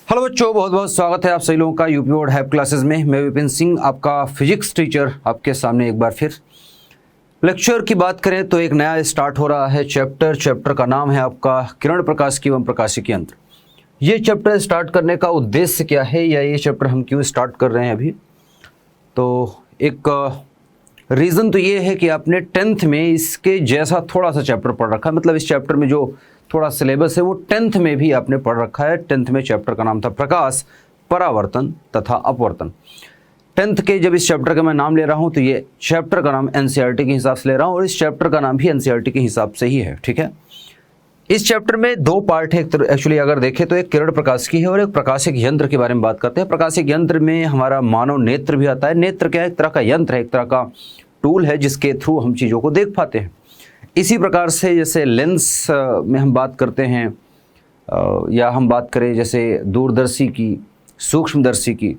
Hello बच्चों, बहुत बहुत स्वागत है आप सभी लोगों का यूपी बोर्ड हैप क्लासेस में। मैं विपिन सिंह, आपका फिजिक्स टीचर, आपके सामने एक बार फिर। लेक्चर की बात करें तो एक नया स्टार्ट हो रहा है चैप्टर का नाम है आपका किरण प्रकाशिकी एवं प्रकाशिकी यंत्र। ये चैप्टर स्टार्ट करने का उद्देश्य क्या है या ये चैप्टर हम क्यों स्टार्ट कर रहे हैं अभी, तो एक रीज़न तो ये है कि आपने 10th में इसके जैसा थोड़ा सा चैप्टर पढ़ रखा है। मतलब इस चैप्टर में जो थोड़ा सिलेबस है वो 10th में भी आपने पढ़ रखा है। 10th में चैप्टर का नाम था प्रकाश, परावर्तन तथा अपवर्तन। 10th के जब इस चैप्टर का मैं नाम ले रहा हूँ तो ये चैप्टर का नाम एनसीईआरटी के हिसाब से ले रहा हूँ और इस चैप्टर का नाम भी एनसीईआरटी के हिसाब से ही है, ठीक है। इस चैप्टर में दो पार्ट है। एक्चुअली अगर देखें तो एक किरण प्रकाशिकी है और एक प्रकाशिक यंत्र के बारे में बात करते हैं। प्रकाशिक यंत्र में हमारा मानव नेत्र भी आता है। नेत्र क्या है? एक तरह का यंत्र है, एक तरह का टूल है जिसके थ्रू हम चीज़ों को देख पाते हैं। इसी प्रकार से जैसे लेंस में हम बात करते हैं या हम बात करें जैसे दूरदर्शी की, सूक्ष्मदर्शी की,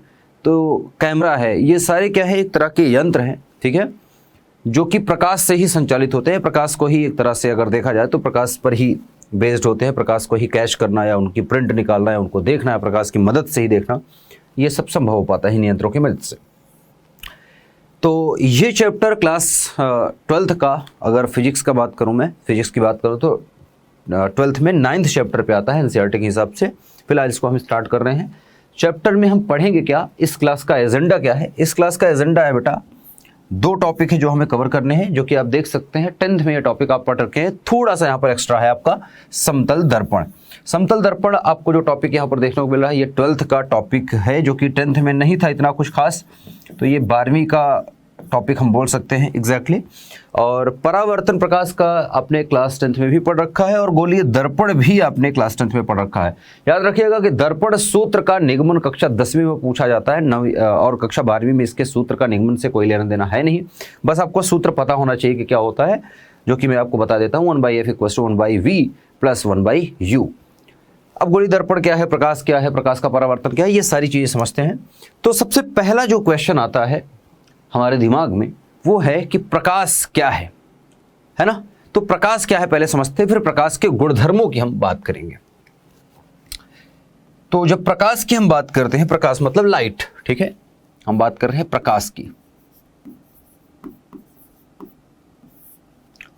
तो कैमरा है, ये सारे क्या है? एक तरह के यंत्र हैं, ठीक है, जो कि प्रकाश से ही संचालित होते हैं। प्रकाश को ही एक तरह से अगर देखा जाए तो प्रकाश पर ही बेस्ड होते हैं। प्रकाश को ही कैच करना या उनकी प्रिंट निकालना या उनको देखना है प्रकाश की मदद से ही देखना, ये सब संभव हो पाता है इन यंत्रों की मदद से। तो ये चैप्टर क्लास 12th का, अगर फिजिक्स का बात करूं, मैं फिजिक्स की बात करूं तो 12th में 9th चैप्टर पे आता है एनसीईआरटी के हिसाब से। फिलहाल इसको हम स्टार्ट कर रहे हैं। चैप्टर में हम पढ़ेंगे क्या? इस क्लास का एजेंडा क्या है? इस क्लास का एजेंडा है बेटा, दो टॉपिक है जो हमें कवर करने हैं, जो कि आप देख सकते हैं 10th में ये टॉपिक आप पढ़ रखे हैं। थोड़ा सा यहाँ पर एक्स्ट्रा है आपका समतल दर्पण। समतल दर्पण आपको जो टॉपिक यहाँ पर देखने को मिल रहा है ये 12th का टॉपिक है, जो कि 10th में नहीं था इतना कुछ खास, तो ये 12वीं का टॉपिक हम बोल सकते हैं एग्जैक्टली। और परावर्तन प्रकाश का आपने क्लास 10th में भी पढ़ रखा है और गोलीय दर्पण भी आपने क्लास 10th में पढ़ रखा है। याद रखिएगा कि दर्पण सूत्र का निगमन कक्षा 10वीं में पूछा जाता है, और कक्षा 12वीं में इसके सूत्र का निगमन से कोई लेना देना है नहीं। बस आपको सूत्र पता होना चाहिए कि क्या होता है, जो कि मैं आपको बता देता हूँ। 1/f = 1/v + 1/u। अब गोलीय दर्पण क्या है, प्रकाश क्या है, प्रकाश का परावर्तन क्या है, ये सारी चीज़ें समझते हैं। तो सबसे पहला जो क्वेश्चन आता है हमारे दिमाग में वो है कि प्रकाश क्या है ना। तो प्रकाश क्या है पहले समझते हैं, फिर प्रकाश के गुणधर्मों की हम बात करेंगे। तो जब प्रकाश की हम बात करते हैं, प्रकाश मतलब लाइट, ठीक है, हम बात कर रहे हैं प्रकाश की।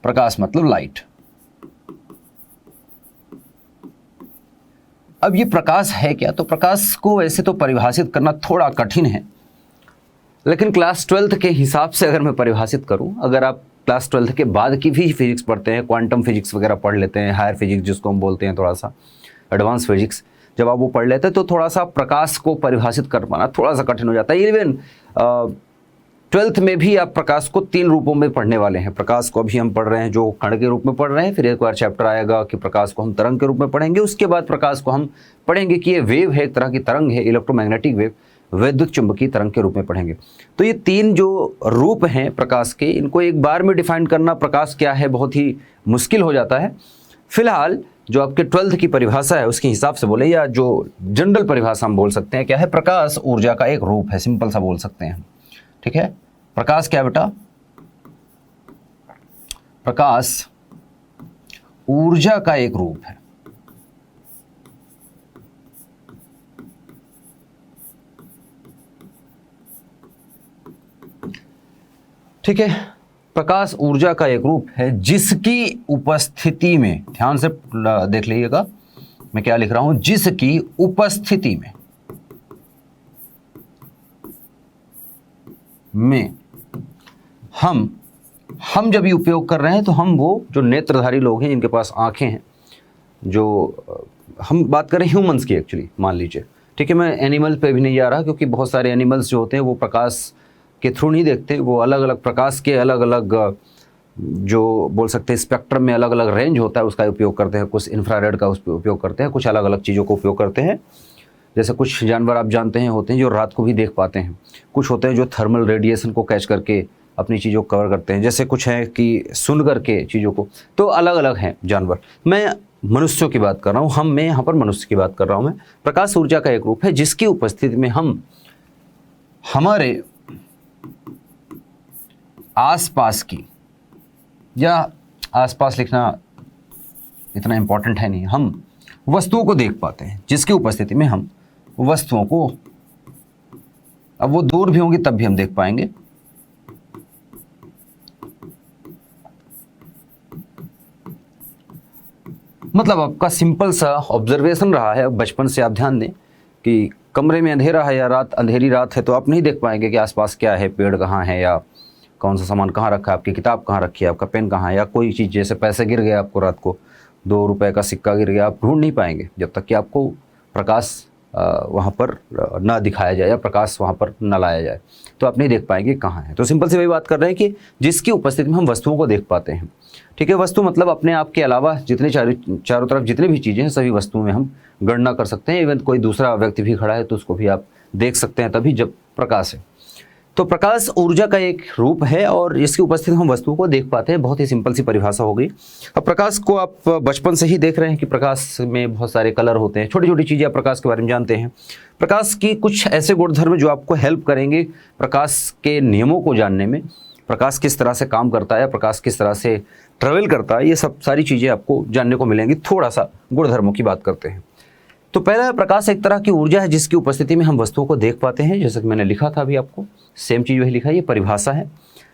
प्रकाश मतलब लाइट। अब ये प्रकाश है क्या? तो प्रकाश को वैसे तो परिभाषित करना थोड़ा कठिन है, लेकिन क्लास 12th के हिसाब से अगर मैं परिभाषित करूं, अगर आप क्लास 12th के बाद की भी फिजिक्स पढ़ते हैं, क्वांटम फिजिक्स वगैरह पढ़ लेते हैं, हायर फिजिक्स जिसको हम बोलते हैं, थोड़ा सा एडवांस फिजिक्स, जब आप वो पढ़ लेते हैं तो थोड़ा सा प्रकाश को परिभाषित कर पाना थोड़ा सा कठिन हो जाता है। इवन 12th में भी आप प्रकाश को 3 रूपों में पढ़ने वाले हैं। प्रकाश को अभी हम पढ़ रहे हैं जो कण के रूप में पढ़ रहे हैं, फिर एक बार चैप्टर आएगा कि प्रकाश को हम तरंग के रूप में पढ़ेंगे, उसके बाद प्रकाश को हम पढ़ेंगे कि ये वेव है, एक तरह की तरंग है, इलेक्ट्रोमैग्नेटिक वेव, वैद्युत चुंबकीय तरंग के रूप में पढ़ेंगे। तो ये 3 जो रूप हैं प्रकाश के, इनको एक बार में डिफाइन करना प्रकाश क्या है बहुत ही मुश्किल हो जाता है। फिलहाल जो आपके 12th की परिभाषा है उसके हिसाब से बोले, या जो जनरल परिभाषा हम बोल सकते हैं क्या है, प्रकाश ऊर्जा का एक रूप है, सिंपल सा बोल सकते हैं, ठीक है। प्रकाश क्या बेटा? प्रकाश ऊर्जा का एक रूप है। ठीक है, प्रकाश ऊर्जा का एक रूप है जिसकी उपस्थिति में, ध्यान से देख लीजिएगा मैं क्या लिख रहा हूं, जिसकी उपस्थिति में हम जब ये उपयोग कर रहे हैं तो हम, वो जो नेत्रधारी लोग हैं जिनके पास आंखें हैं, जो हम बात करें ह्यूमंस की एक्चुअली, मान लीजिए, ठीक है, मैं एनिमल पे भी नहीं जा रहा क्योंकि बहुत सारे एनिमल्स जो होते हैं वो प्रकाश के थ्रू नहीं देखते, वो अलग अलग प्रकाश के अलग अलग जो बोल सकते हैं स्पेक्ट्रम में अलग अलग रेंज होता है उसका उपयोग करते हैं। कुछ इंफ्रारेड का उपयोग करते हैं, कुछ अलग अलग चीज़ों को उपयोग करते हैं। जैसे कुछ जानवर आप जानते हैं होते हैं जो रात को भी देख पाते हैं, कुछ होते हैं जो थर्मल रेडिएशन को कैच करके अपनी चीज़ों को कवर करते हैं, जैसे कुछ हैं कि सुन करके चीज़ों को, तो अलग अलग हैं जानवर। मैं मनुष्यों की बात कर रहा हूँ, मैं यहाँ पर मनुष्य की बात कर रहा हूँ। मैं प्रकाश ऊर्जा का एक रूप है जिसकी उपस्थिति में हम हमारे आसपास की, या आसपास लिखना इतना इम्पोर्टेंट है नहीं, हम वस्तुओं को देख पाते हैं, जिसकी उपस्थिति में हम वस्तुओं को, अब वो दूर भी होंगी तब भी हम देख पाएंगे। मतलब आपका सिंपल सा ऑब्जर्वेशन रहा है। बचपन से आप ध्यान दें कि कमरे में अंधेरा है या रात अंधेरी रात है तो आप नहीं देख पाएंगे कि आसपास क्या है, पेड़ कहाँ है या कौन सा सामान कहाँ रखा है, आपकी किताब कहाँ रखी है, आपका पेन कहाँ है, या कोई चीज़ जैसे पैसे गिर गए आपको रात को 2 रुपए का सिक्का गिर गया, आप ढूंढ नहीं पाएंगे जब तक कि आपको प्रकाश वहाँ पर ना दिखाया जाए या प्रकाश वहाँ पर न लाया जाए, तो आप नहीं देख पाएंगे कहाँ है। तो सिंपल सी वही बात कर रहे हैं कि जिसकी उपस्थिति में हम वस्तुओं को देख पाते हैं। ठीक है, वस्तु मतलब अपने आप के अलावा जितने चारों तरफ जितनी भी चीज़ें हैं सभी वस्तुओं में हम गणना कर सकते हैं। इवन कोई दूसरा व्यक्ति भी खड़ा है तो उसको भी आप देख सकते हैं तभी जब प्रकाश है। तो प्रकाश ऊर्जा का एक रूप है और इसकी उपस्थिति में हम वस्तुओं को देख पाते हैं। बहुत ही सिंपल सी परिभाषा हो गई। अब प्रकाश को आप बचपन से ही देख रहे हैं कि प्रकाश में बहुत सारे कलर होते हैं, छोटी छोटी चीज़ें आप प्रकाश के बारे में जानते हैं। प्रकाश की कुछ ऐसे गुणधर्म जो आपको हेल्प करेंगे प्रकाश के नियमों को जानने में, प्रकाश किस तरह से काम करता है, प्रकाश किस तरह से ट्रेवल करता है, ये सब सारी चीज़ें आपको जानने को मिलेंगी। थोड़ा सा गुणधर्मों की बात करते हैं। तो पहला प्रकाश एक तरह की ऊर्जा है जिसकी उपस्थिति में हम वस्तुओं को देख पाते हैं, जैसा कि मैंने लिखा था अभी आपको, सेम चीज़ वही लिखा है, ये परिभाषा है।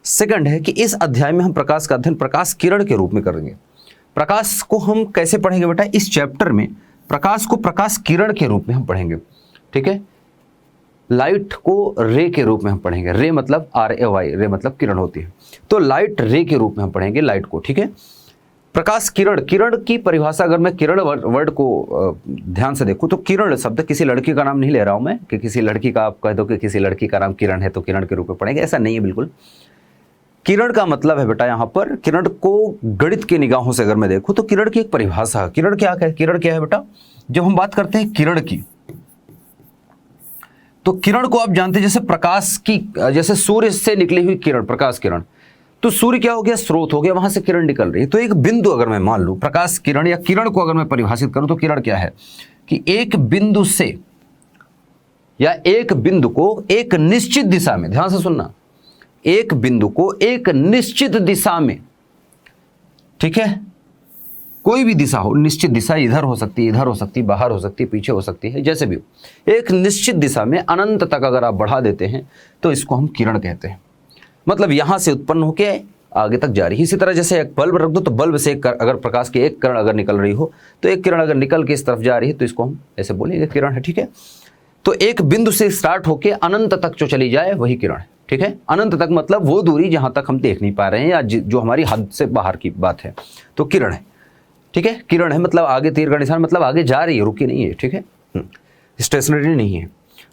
सेकंड है कि इस अध्याय में हम प्रकाश का अध्ययन प्रकाश किरण के रूप में करेंगे। प्रकाश को हम कैसे पढ़ेंगे बेटा, इस चैप्टर में प्रकाश को प्रकाश किरण के रूप में हम पढ़ेंगे। ठीक है, लाइट को रे के रूप में हम पढ़ेंगे। रे मतलब RAY, रे मतलब किरण होती है, तो लाइट रे के रूप में हम पढ़ेंगे लाइट को। ठीक है, प्रकाश किरण, किरण की परिभाषा अगर मैं किरण वर्ड को ध्यान से देखूं तो किरण शब्द किसी लड़की का नाम नहीं ले रहा हूं मैं कि किसी लड़की का आप कह दो कि किसी लड़की का नाम किरण है तो किरण के रूप में पढ़ेंगे, ऐसा नहीं है बिल्कुल। किरण का मतलब है बेटा यहाँ पर, किरण को गणित की निगाहों से अगर मैं देखूं तो किरण की एक परिभाषा है। किरण क्या है, किरण क्या है बेटा, जब हम बात करते हैं किरण की तो किरण को आप जानते हैं जैसे प्रकाश की, जैसे सूर्य से निकली हुई किरण, प्रकाश किरण, तो सूर्य क्या हो गया, स्रोत हो गया, वहां से किरण निकल रही है। तो एक बिंदु अगर मैं मान लूं, प्रकाश किरण या किरण को अगर मैं परिभाषित करूं तो किरण क्या है कि एक बिंदु से या एक बिंदु को एक निश्चित दिशा में, ध्यान से सुनना, एक बिंदु को एक निश्चित दिशा में, ठीक है, कोई भी दिशा हो, निश्चित दिशा इधर हो सकती है, इधर हो सकती है, बाहर हो सकती है, पीछे हो सकती है, जैसे भी हो, एक निश्चित दिशा में अनंत तक अगर आप बढ़ा देते हैं तो इसको हम किरण कहते हैं। मतलब यहां से उत्पन्न होके आगे तक जा रही है। इसी तरह जैसे एक बल्ब रख दो तो बल्ब से अगर प्रकाश की एक किरण अगर निकल रही हो तो एक किरण अगर निकल के इस तरफ जा रही है तो इसको हम ऐसे बोलेंगे किरण है। ठीक है, तो एक बिंदु से स्टार्ट होके अनंत तक जो चली जाए वही किरण है। ठीक है, अनंत तक मतलब वो दूरी जहां तक हम देख नहीं पा रहे हैं या जो हमारी हद से बाहर की बात है तो किरण है। ठीक है, किरण है मतलब आगे तीर का निशान, मतलब आगे जा रही है, रुकी नहीं है। ठीक है, स्टेशनरी नहीं है।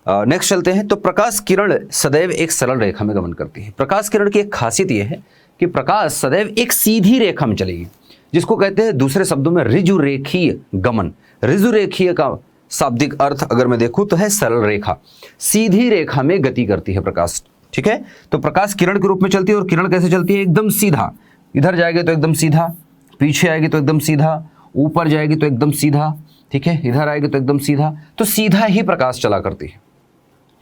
नेक्स्ट चलते हैं। तो प्रकाश किरण सदैव एक सरल रेखा में गमन करती है। प्रकाश किरण की एक खासियत यह है कि प्रकाश सदैव एक सीधी रेखा में चलेगी, जिसको कहते हैं दूसरे शब्दों में ऋजुरेखीय गमन। ऋजुरेखीय का शाब्दिक अर्थ अगर मैं देखूं तो है सरल रेखा, सीधी रेखा में गति करती है प्रकाश। ठीक है, तो प्रकाश किरण के रूप में चलती है और किरण कैसे चलती है, एकदम सीधा, इधर जाएगी तो एकदम सीधा, पीछे आएगी तो एकदम सीधा, ऊपर जाएगी तो एकदम सीधा, ठीक है, इधर आएगी तो एकदम सीधा, तो सीधा ही प्रकाश चला करती है।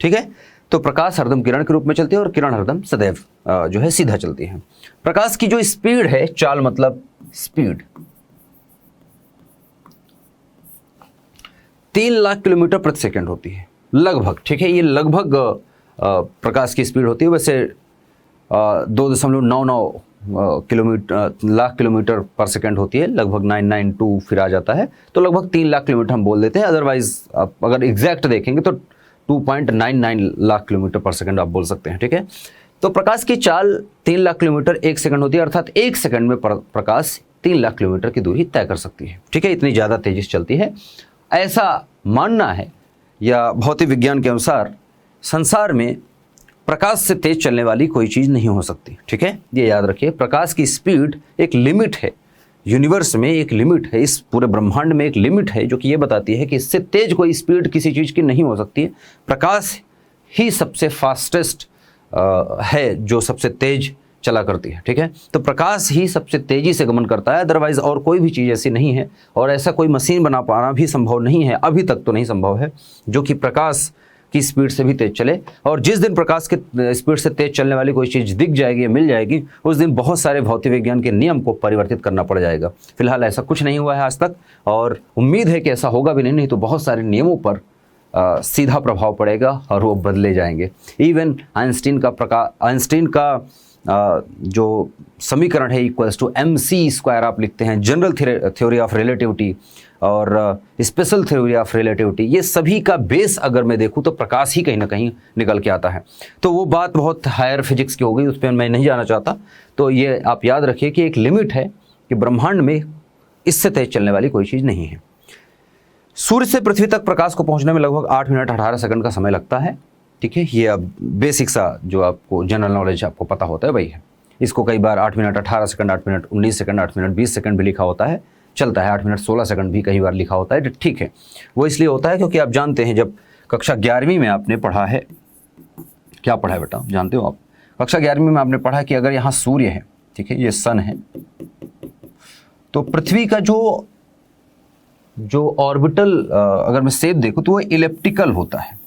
ठीक है, तो प्रकाश हरदम किरण के रूप में चलती है और किरण हरदम सदैव जो है सीधा चलती है। प्रकाश की जो स्पीड है, चाल मतलब स्पीड, 3 लाख किलोमीटर प्रति सेकंड होती है लगभग। ठीक है, ये लगभग प्रकाश की स्पीड होती है। वैसे 2.99 लाख किलोमीटर पर सेकंड होती है, लगभग 992 फिर आ जाता है, तो लगभग 3 लाख किलोमीटर हम बोल देते हैं। अदरवाइज आप अगर एग्जैक्ट देखेंगे तो 2.99 लाख किलोमीटर पर सेकंड आप बोल सकते हैं। ठीक है, तो प्रकाश की चाल 3 लाख किलोमीटर 1 सेकंड होती है, अर्थात 1 सेकंड में प्रकाश 3 लाख किलोमीटर की दूरी तय कर सकती है। ठीक है, इतनी ज़्यादा तेजी से चलती है, ऐसा मानना है। या भौतिक विज्ञान के अनुसार संसार में प्रकाश से तेज चलने वाली कोई चीज़ नहीं हो सकती। ठीक है, ये याद रखिए, प्रकाश की स्पीड एक लिमिट है, यूनिवर्स में एक लिमिट है, इस पूरे ब्रह्मांड में एक लिमिट है जो कि ये बताती है कि इससे तेज कोई स्पीड किसी चीज़ की नहीं हो सकती है। प्रकाश ही सबसे फास्टेस्ट है, जो सबसे तेज चला करती है। ठीक है, तो प्रकाश ही सबसे तेज़ी से गमन करता है, अदरवाइज और कोई भी चीज़ ऐसी नहीं है और ऐसा कोई मशीन बना पाना भी संभव नहीं है, अभी तक तो नहीं संभव है, जो कि प्रकाश की स्पीड से भी तेज चले। और जिस दिन प्रकाश के स्पीड से तेज चलने वाली कोई चीज़ दिख जाएगी या मिल जाएगी, उस दिन बहुत सारे भौतिक विज्ञान के नियम को परिवर्तित करना पड़ जाएगा। फिलहाल ऐसा कुछ नहीं हुआ है आज तक और उम्मीद है कि ऐसा होगा भी नहीं, तो बहुत सारे नियमों पर सीधा प्रभाव पड़ेगा और वो बदले जाएंगे। इवन आइंस्टीन का जो समीकरण है इक्वल्स टू mc² आप लिखते हैं, जनरल थ्योरी ऑफ रिलेटिविटी और स्पेशल थ्योरी ऑफ रिलेटिविटी, ये सभी का बेस अगर मैं देखूं तो प्रकाश ही कहीं ना कहीं निकल के आता है। तो वो बात बहुत हायर फिजिक्स की हो गई, उस पर मैं नहीं जाना चाहता। तो ये आप याद रखिए कि एक लिमिट है कि ब्रह्मांड में इससे तेज चलने वाली कोई चीज़ नहीं है। सूर्य से पृथ्वी तक प्रकाश को पहुंचने में लगभग 8 मिनट 18 सेकंड का समय लगता है। ठीक है, ये अब बेसिक सा जो आपको जनरल नॉलेज आपको पता होता है वही है। इसको कई बार 8 minute 18 second, 8 minute 19 second, 8 minute 20 second भी लिखा होता है, चलता है। 8 मिनट 16 सेकंड भी कई बार लिखा होता है, ठीक है। वो इसलिए होता है क्योंकि आप जानते हैं, जब कक्षा 11वीं में आपने पढ़ा है, क्या पढ़ा है बेटा जानते हो आप? कक्षा 11वीं में आपने पढ़ा कि अगर यहाँ सूर्य है, ठीक है, ये सन है, तो पृथ्वी का जो ऑर्बिटल अगर मैं शेप देखूँ तो वो इलिप्टिकल होता है।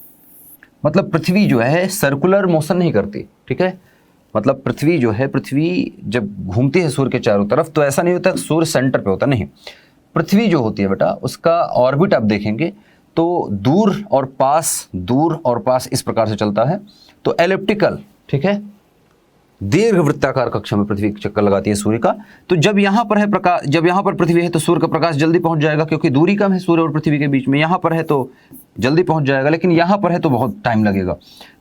मतलब पृथ्वी जो है सर्कुलर मोशन नहीं करती, ठीक है। मतलब पृथ्वी जो है, पृथ्वी जब घूमती है सूर्य के चारों तरफ तो ऐसा नहीं होता सूर्य सेंटर पे होता, नहीं। पृथ्वी जो होती है बेटा, उसका ऑर्बिट आप देखेंगे तो दूर और पास इस प्रकार से चलता है। तो एलिप्टिकल, ठीक है, दीर्घ वृत्ताकार कक्षा में पृथ्वी चक्कर लगाती है सूर्य का। तो जब यहाँ पर है प्रकाश, जब यहाँ पर पृथ्वी है तो सूर्य का प्रकाश जल्दी पहुँच जाएगा क्योंकि दूरी कम है सूर्य और पृथ्वी के बीच में। यहाँ पर है तो जल्दी पहुँच जाएगा, लेकिन यहाँ पर है तो बहुत टाइम लगेगा।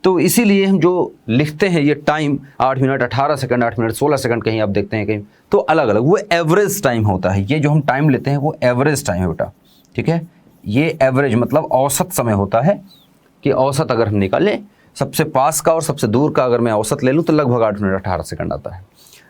तो इसीलिए हम जो लिखते हैं ये time 8 minute 18 second, 8 minute 16 second, कहीं आप देखते हैं कहीं तो अलग अलग, वो एवरेज टाइम होता है। ये जो हम टाइम लेते हैं वो एवरेज टाइम है बेटा, ठीक है। ये एवरेज मतलब औसत समय होता है कि औसत अगर हम निकालें, सबसे पास का और सबसे दूर का अगर मैं औसत ले लूँ तो लगभग 8 मिनट 18 सेकंड आता है।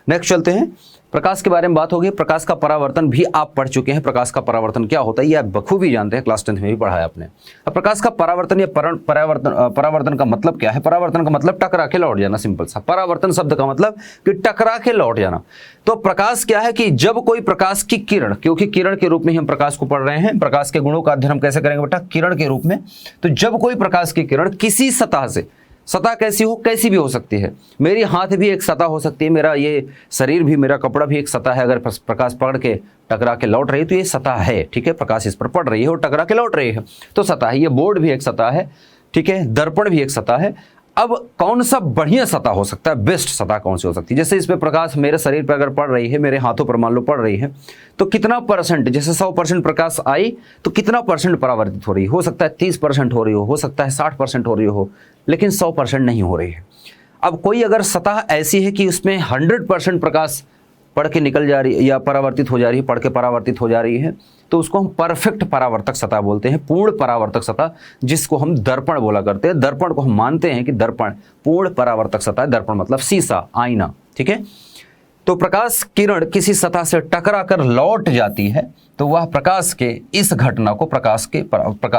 नेक्स्ट चलते हैं, प्रकाश के बारे में बात होगी। प्रकाश का परावर्तन भी आप पढ़ चुके हैं। प्रकाश का परावर्तन क्या होता है ये आप बखूबी जानते हैं, क्लास 10th में भी पढ़ा है आपने। अब प्रकाश का परावर्तन या परावर्तन का मतलब क्या है? परावर्तन का मतलब टकरा के लौट जाना, सिंपल सा। परावर्तन शब्द का मतलब कि टकरा के लौट जाना। तो प्रकाश क्या है कि जब कोई प्रकाश की किरण, क्योंकि किरण के रूप में ही हम प्रकाश को पढ़ रहे हैं, प्रकाश के गुणों का अध्ययन हम कैसे करेंगे बेटा? किरण के रूप में। तो जब कोई प्रकाश की किरण किसी सतह से, सतह कैसी हो, कैसी भी हो सकती है, मेरी हाथ भी एक सतह हो सकती है, मेरा ये शरीर भी, मेरा कपड़ा भी एक सतह है। अगर प्रकाश पकड़ के टकरा के लौट रही है तो ये सतह है, ठीक है। प्रकाश इस पर पड़ रही है और टकरा के लौट रही है तो सतह है। ये बोर्ड भी एक सतह है, ठीक है। दर्पण भी एक सतह है। अब कौन सा बढ़िया सतह हो सकता है, बेस्ट सतह कौन सी हो सकती है? जैसे इस पे प्रकाश मेरे शरीर पर अगर पड़ रही है, मेरे हाथों पर मान लो पड़ रही है, तो कितना परसेंट, जैसे 100% प्रकाश आई तो कितना परसेंट परावर्तित हो रही हो सकता है 30% हो रही हो सकता है 60% हो रही हो, लेकिन 100% नहीं हो रही है। अब कोई अगर सतह ऐसी है कि उसमें 100% प्रकाश पढ़ के निकल जा रही है या परावर्तित हो जा रही है, पढ़ के परावर्तित हो जा रही है, तो उसको हम परफेक्ट परावर्तक सतह बोलते हैं, पूर्ण परावर्तक सतह, जिसको हम दर्पण बोला करते हैं। दर्पण को हम मानते हैं कि दर्पण पूर्ण परावर्तक सतह है। दर्पण मतलब शीशा, आईना, ठीक है। तो प्रकाश किरण किसी सतह से टकरा कर लौट जाती है तो वह प्रकाश के इस घटना को प्रकाश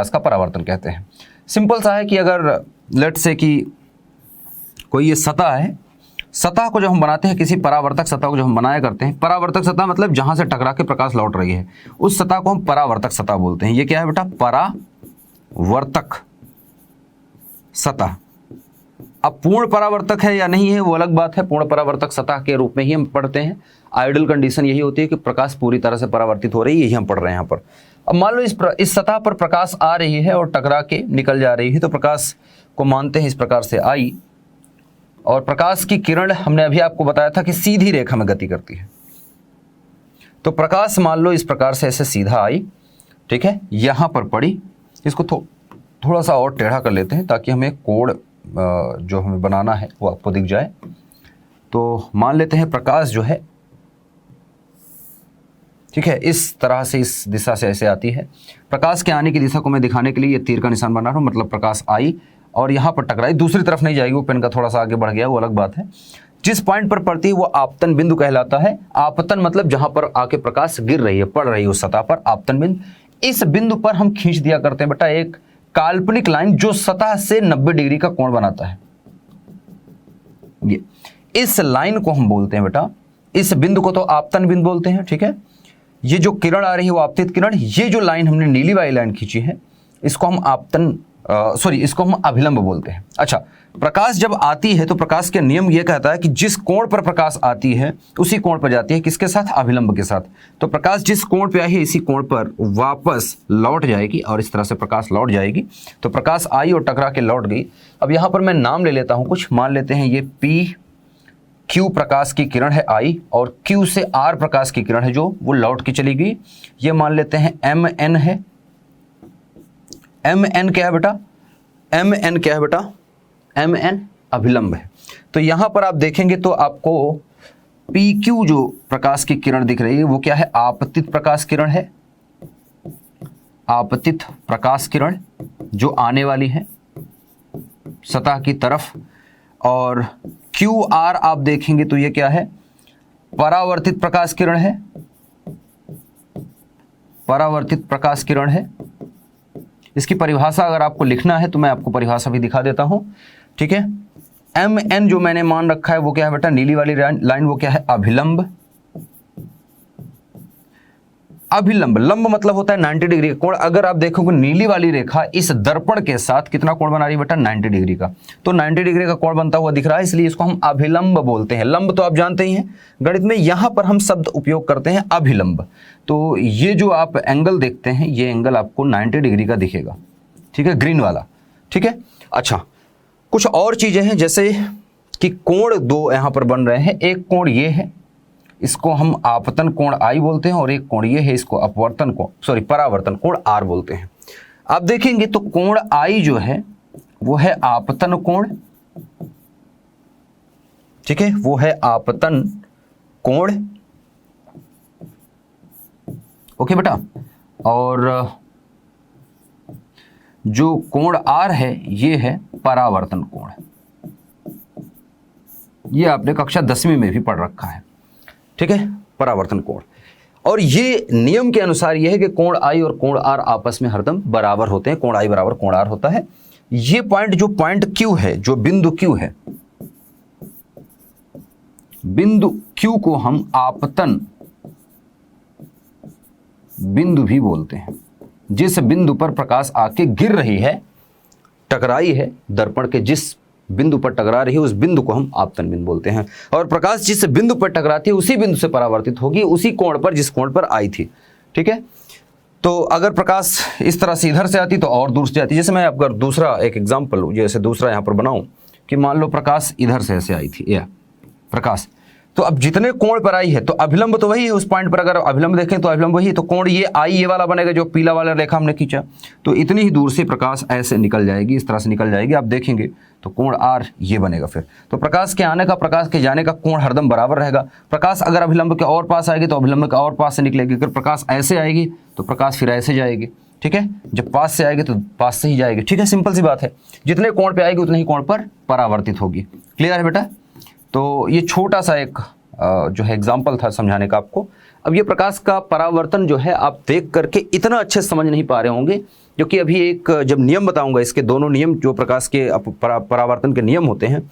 का परावर्तन कहते हैं। सिंपल सा है कि अगर लेट्स से कि कोई ये सतह है, सतह को जब हम बनाते हैं, किसी परावर्तक सतह को जब हम बनाया करते हैं, परावर्तक सतह मतलब जहां से टकरा के प्रकाश लौट रही है, उस सतह को हम परावर्तक सतह बोलते हैं। ये क्या है बेटा? परावर्तक सतह। अब पूर्ण परावर्तक है या नहीं है वो अलग बात है। पूर्ण परावर्तक सतह के रूप में ही हम पढ़ते हैं। आइडियल कंडीशन यही होती है कि प्रकाश पूरी तरह से परावर्तित हो रही है, यही हम पढ़ रहे हैं यहाँ पर। अब मान लो इस सतह पर प्रकाश आ रही है और टकरा के निकल जा रही है, तो प्रकाश को मानते हैं इस प्रकार से आई, और प्रकाश की किरण हमने अभी आपको बताया था कि सीधी रेखा में गति करती है। तो प्रकाश मान लो इस प्रकार से ऐसे सीधा आई, ठीक है, यहां पर पड़ी। इसको थोड़ा सा और टेढ़ा कर लेते हैं ताकि हमें कोण जो हमें बनाना है वो आपको दिख जाए। तो मान लेते हैं प्रकाश जो है, ठीक है, इस तरह से इस दिशा से ऐसे आती है। प्रकाश के आने की दिशा को मैं दिखाने के लिए ये तीर का निशान बना रहा हूं, मतलब प्रकाश आई और यहाँ पर टकराई, दूसरी तरफ नहीं जाएगी, वो पेन का थोड़ा सा आगे बढ़ गया, वो अलग बात है। जिस पॉइंट पर पड़ती है वो आपतन बिंदु कहलाता है। आपतन मतलब जहां पर आके प्रकाश गिर रही है, पड़ रही है उस सतह पर, आपतन बिंदु। इस बिंदु पर हम खींच दिया करते हैं बेटा एक काल्पनिक लाइन जो सतह से 90 डिग्री का कोण बनाता है। ये इस लाइन को हम बोलते हैं बेटा, इस बिंदु को तो आपतन बिंदु बोलते हैं, ठीक है। ये जो किरण आ रही है वो आपतित किरण, ये जो लाइन हमने नीली वाली लाइन खींची है इसको हम आपतन सॉरी इसको हम अभिलंब बोलते हैं। अच्छा, प्रकाश जब आती है तो प्रकाश के नियम ये कहता है कि जिस कोण पर प्रकाश आती है उसी कोण पर जाती है, किसके साथ? अभिलंब के साथ। तो प्रकाश जिस कोण पे आई है इसी कोण पर वापस लौट जाएगी और इस तरह से प्रकाश लौट जाएगी। तो प्रकाश आई और टकरा के लौट गई। अब यहाँ पर मैं नाम ले लेता हूँ कुछ, मान लेते हैं ये पी क्यू प्रकाश की किरण है आई, और क्यू से आर प्रकाश की किरण है जो वो लौट के चली गई। ये मान लेते हैं एम एन है। एम एन क्या है बेटा? एम एन क्या है बेटा? एम एन अभिलंब है। तो यहां पर आप देखेंगे तो आपको पी क्यू जो प्रकाश की किरण दिख रही है वो क्या है? आपतित प्रकाश किरण है। आपतित प्रकाश किरण जो आने वाली है सतह की तरफ। और क्यू आर आप देखेंगे तो ये क्या है? परावर्तित प्रकाश किरण है। परावर्तित प्रकाश किरण है। इसकी परिभाषा अगर आपको लिखना है तो मैं आपको परिभाषा भी दिखा देता हूं, ठीक है। एम एन जो मैंने मान रखा है वो क्या है बेटा? नीली वाली लाइन वो क्या है? अभिलंब। अभिलंब, लंब मतलब होता है 90 डिग्री का कोण। अगर आप देखोगे नीली वाली रेखा इस दर्पण के साथ कितना कोण बना रही है बेटा? 90 डिग्री का। तो 90 डिग्री का कोण बनता हुआ दिख रहा है, इसलिए इसको हम अभिलंब बोलते हैं। लंब तो आप जानते ही हैं गणित में, यहां पर हम शब्द उपयोग करते हैं अभिलंब। तो ये जो आप एंगल देखते हैं ये एंगल आपको 90 डिग्री का दिखेगा, ठीक है, ग्रीन वाला, ठीक है। अच्छा, कुछ और चीजें हैं जैसे कि कोण दो यहां पर बन रहे हैं। एक कोण ये है, इसको हम आपतन कोण आई बोलते हैं, और एक कोण ये है, इसको अपवर्तन कोण सॉरी परावर्तन कोण आर बोलते हैं। आप देखेंगे तो कोण आई जो है वो है आपतन कोण, ठीक है, वो है आपतन कोण, ओके बेटा। और जो कोण आर है ये है परावर्तन कोण। ये आपने कक्षा 10वीं में भी पढ़ रखा है, ठीक है, परावर्तन कोण। और ये नियम के अनुसार यह है कि कोण आई और कोण आर आपस में हरदम बराबर होते हैं। कोण आई बराबर कोण आर होता है। ये पॉइंट जो पॉइंट क्यू है, जो बिंदु क्यू है, बिंदु क्यू को हम आपतन बिंदु भी बोलते हैं। जिस बिंदु पर प्रकाश आके गिर रही है, टकराई है, दर्पण के जिस बिंदु पर टकरा रही है उस बिंदु को हम आपतन बिंदु बोलते हैं। और प्रकाश जिस बिंदु पर टकराती है उसी बिंदु से परावर्तित होगी, उसी कोण पर जिस कोण पर आई थी, ठीक है। तो अगर प्रकाश इस तरह से इधर से आती तो और दूर से जाती। जैसे मैं अगर दूसरा एक एग्जाम्पल जैसे दूसरा यहाँ पर बनाऊं कि मान लो प्रकाश इधर से ऐसे आई थी, यह प्रकाश, तो अब जितने कोण पर आई है तो अभिलंब तो वही है उस पॉइंट पर। अगर अभिलंब देखें तो अभिलंब वही है, तो कोण ये आई ये वाला बनेगा जो पीला वाला रेखा हमने खींचा। तो इतनी ही दूर से प्रकाश ऐसे निकल जाएगी, इस तरह से निकल जाएगी। आप देखेंगे तो कोण आर ये बनेगा। फिर तो प्रकाश के आने का प्रकाश के जाने का कोण हरदम बराबर रहेगा। प्रकाश अगर अभिलंब के और पास आएगी तो अभिलंब के और पास से निकलेगी। अगर प्रकाश ऐसे आएगी तो प्रकाश फिर ऐसे जाएगी, ठीक है। जब पास से आएगी तो पास से ही जाएगी, ठीक है, सिंपल सी बात है। जितने कोण पे आएगी उतने ही कोण पर परावर्तित होगी। क्लियर है बेटा? तो ये छोटा सा एक जो है एग्जाम्पल था समझाने का आपको। अब ये प्रकाश का परावर्तन जो है आप देख करके इतना अच्छे समझ नहीं पा रहे होंगे, क्योंकि अभी एक जब नियम बताऊंगा, इसके दोनों नियम जो प्रकाश के परावर्तन के नियम होते हैं,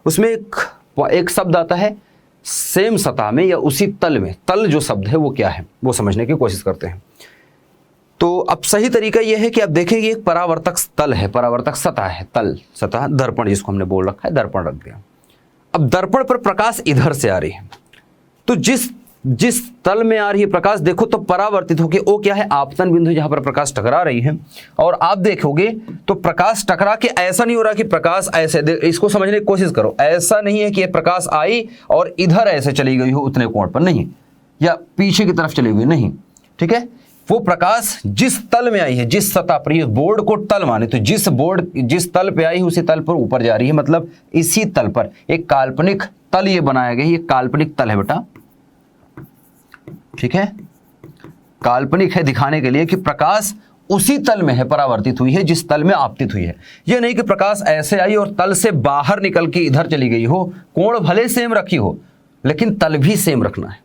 उसमें एक शब्द आता है सेम सतह में या उसी तल में। तल जो शब्द है वो क्या है वो समझने की कोशिश करते हैं। तो अब सही तरीका यह है कि आप देखेंगे एक परावर्तक तल है, परावर्तक सतह है, तल सतह, दर्पण जिसको हमने बोल रखा है, दर्पण रख दिया। अब दर्पण पर प्रकाश इधर से आ रही है, तो जिस तल में आ रही है प्रकाश देखो तो परावर्तित होके वो क्या है? आपतन बिंदु, जहां पर प्रकाश टकरा रही है। और आप देखोगे तो प्रकाश टकरा के ऐसा नहीं हो रहा कि प्रकाश ऐसे, इसको समझने की कोशिश करो, ऐसा नहीं है कि ये प्रकाश आई और इधर ऐसे चली गई हो उतने कोण पर, नहीं, या पीछे की तरफ चली गई, नहीं, ठीक है। वो प्रकाश जिस तल में आई है, जिस सतह पर, ये बोर्ड को तल माने तो जिस तल पे आई है उसी तल पर ऊपर जा रही है, मतलब इसी तल पर एक काल्पनिक तल ये बनाया गया है। ये काल्पनिक तल है बेटा, ठीक है, काल्पनिक है दिखाने के लिए कि प्रकाश उसी तल में है, परावर्तित हुई है जिस तल में आपतित हुई है। यह नहीं कि प्रकाश ऐसे आई और तल से बाहर निकल के इधर चली गई हो। कोण भले सेम रखी हो लेकिन तल भी सेम रखना है।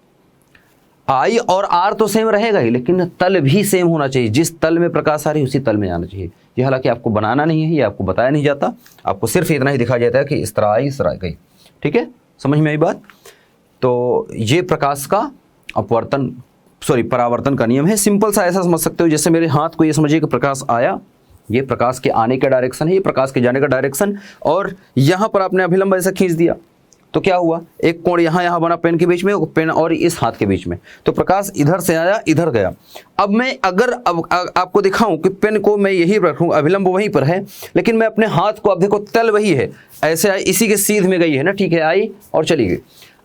आई और आर तो सेम रहेगा ही, लेकिन तल भी सेम होना चाहिए। जिस तल में प्रकाश आ रही है उसी तल में आना चाहिए। ये हालांकि आपको बनाना नहीं है, ये आपको बताया नहीं जाता, आपको सिर्फ इतना ही दिखाया जाता है कि इस तरह आई, इस तरह गई, ठीक है, समझ में आई बात? तो ये प्रकाश का परावर्तन का नियम है। सिंपल सा ऐसा समझ सकते हो, जैसे मेरे हाथ को ये समझिए कि प्रकाश आया ये प्रकाश के आने का डायरेक्शन है, ये प्रकाश के जाने का डायरेक्शन, और यहाँ पर आपने अभिलंब ऐसा खींच दिया तो क्या हुआ, एक कोण यहाँ बना पेन के बीच में, पेन और इस हाथ के बीच में, तो प्रकाश इधर से आया इधर गया। अब मैं अगर आपको दिखाऊं कि पेन को मैं यही रखूं, अभिलंब वहीं पर है, लेकिन मैं अपने हाथ को, अब देखो तल वही है, ऐसे आई, इसी के सीध में गई है ना, ठीक है, आई और चली गई।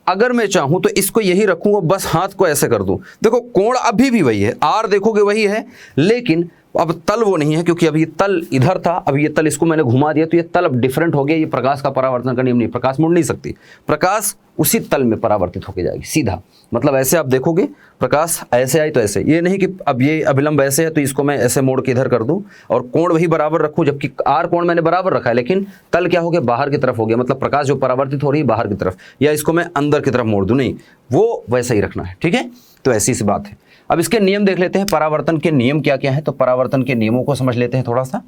अगर मैं चाहूं तो इसको यही रखूंगा, बस हाथ को ऐसे कर दूं, देखो कोण अभी भी वही है, आर देखोगे वही है, लेकिन अब तल वो नहीं है, क्योंकि अब ये तल इधर था, अब ये तल इसको मैंने घुमा दिया तो ये तल अब डिफरेंट हो गया। ये प्रकाश का परावर्तन का नियम नहीं, प्रकाश मुड़ नहीं सकती, प्रकाश उसी तल में परावर्तित होकर जाएगी सीधा। मतलब ऐसे आप देखोगे प्रकाश ऐसे आई तो ऐसे, ये नहीं कि अब ये अभिलंब ऐसे है तो इसको मैं ऐसे मोड़ के इधर कर दूं और कोण वही बराबर रखूं, जबकि आर कोण मैंने बराबर रखा है, लेकिन तल क्या हो गया, बाहर की तरफ हो गया। मतलब प्रकाश जो परावर्तित हो रही है बाहर की तरफ, या इसको मैं अंदर की तरफ मोड़ दूं, नहीं, वो वैसा ही रखना है, ठीक है। तो ऐसी सी बात है। अब इसके नियम देख लेते हैं, परावर्तन के नियम क्या क्या है। तो परावर्तन के नियमों को समझ लेते हैं थोड़ा सा।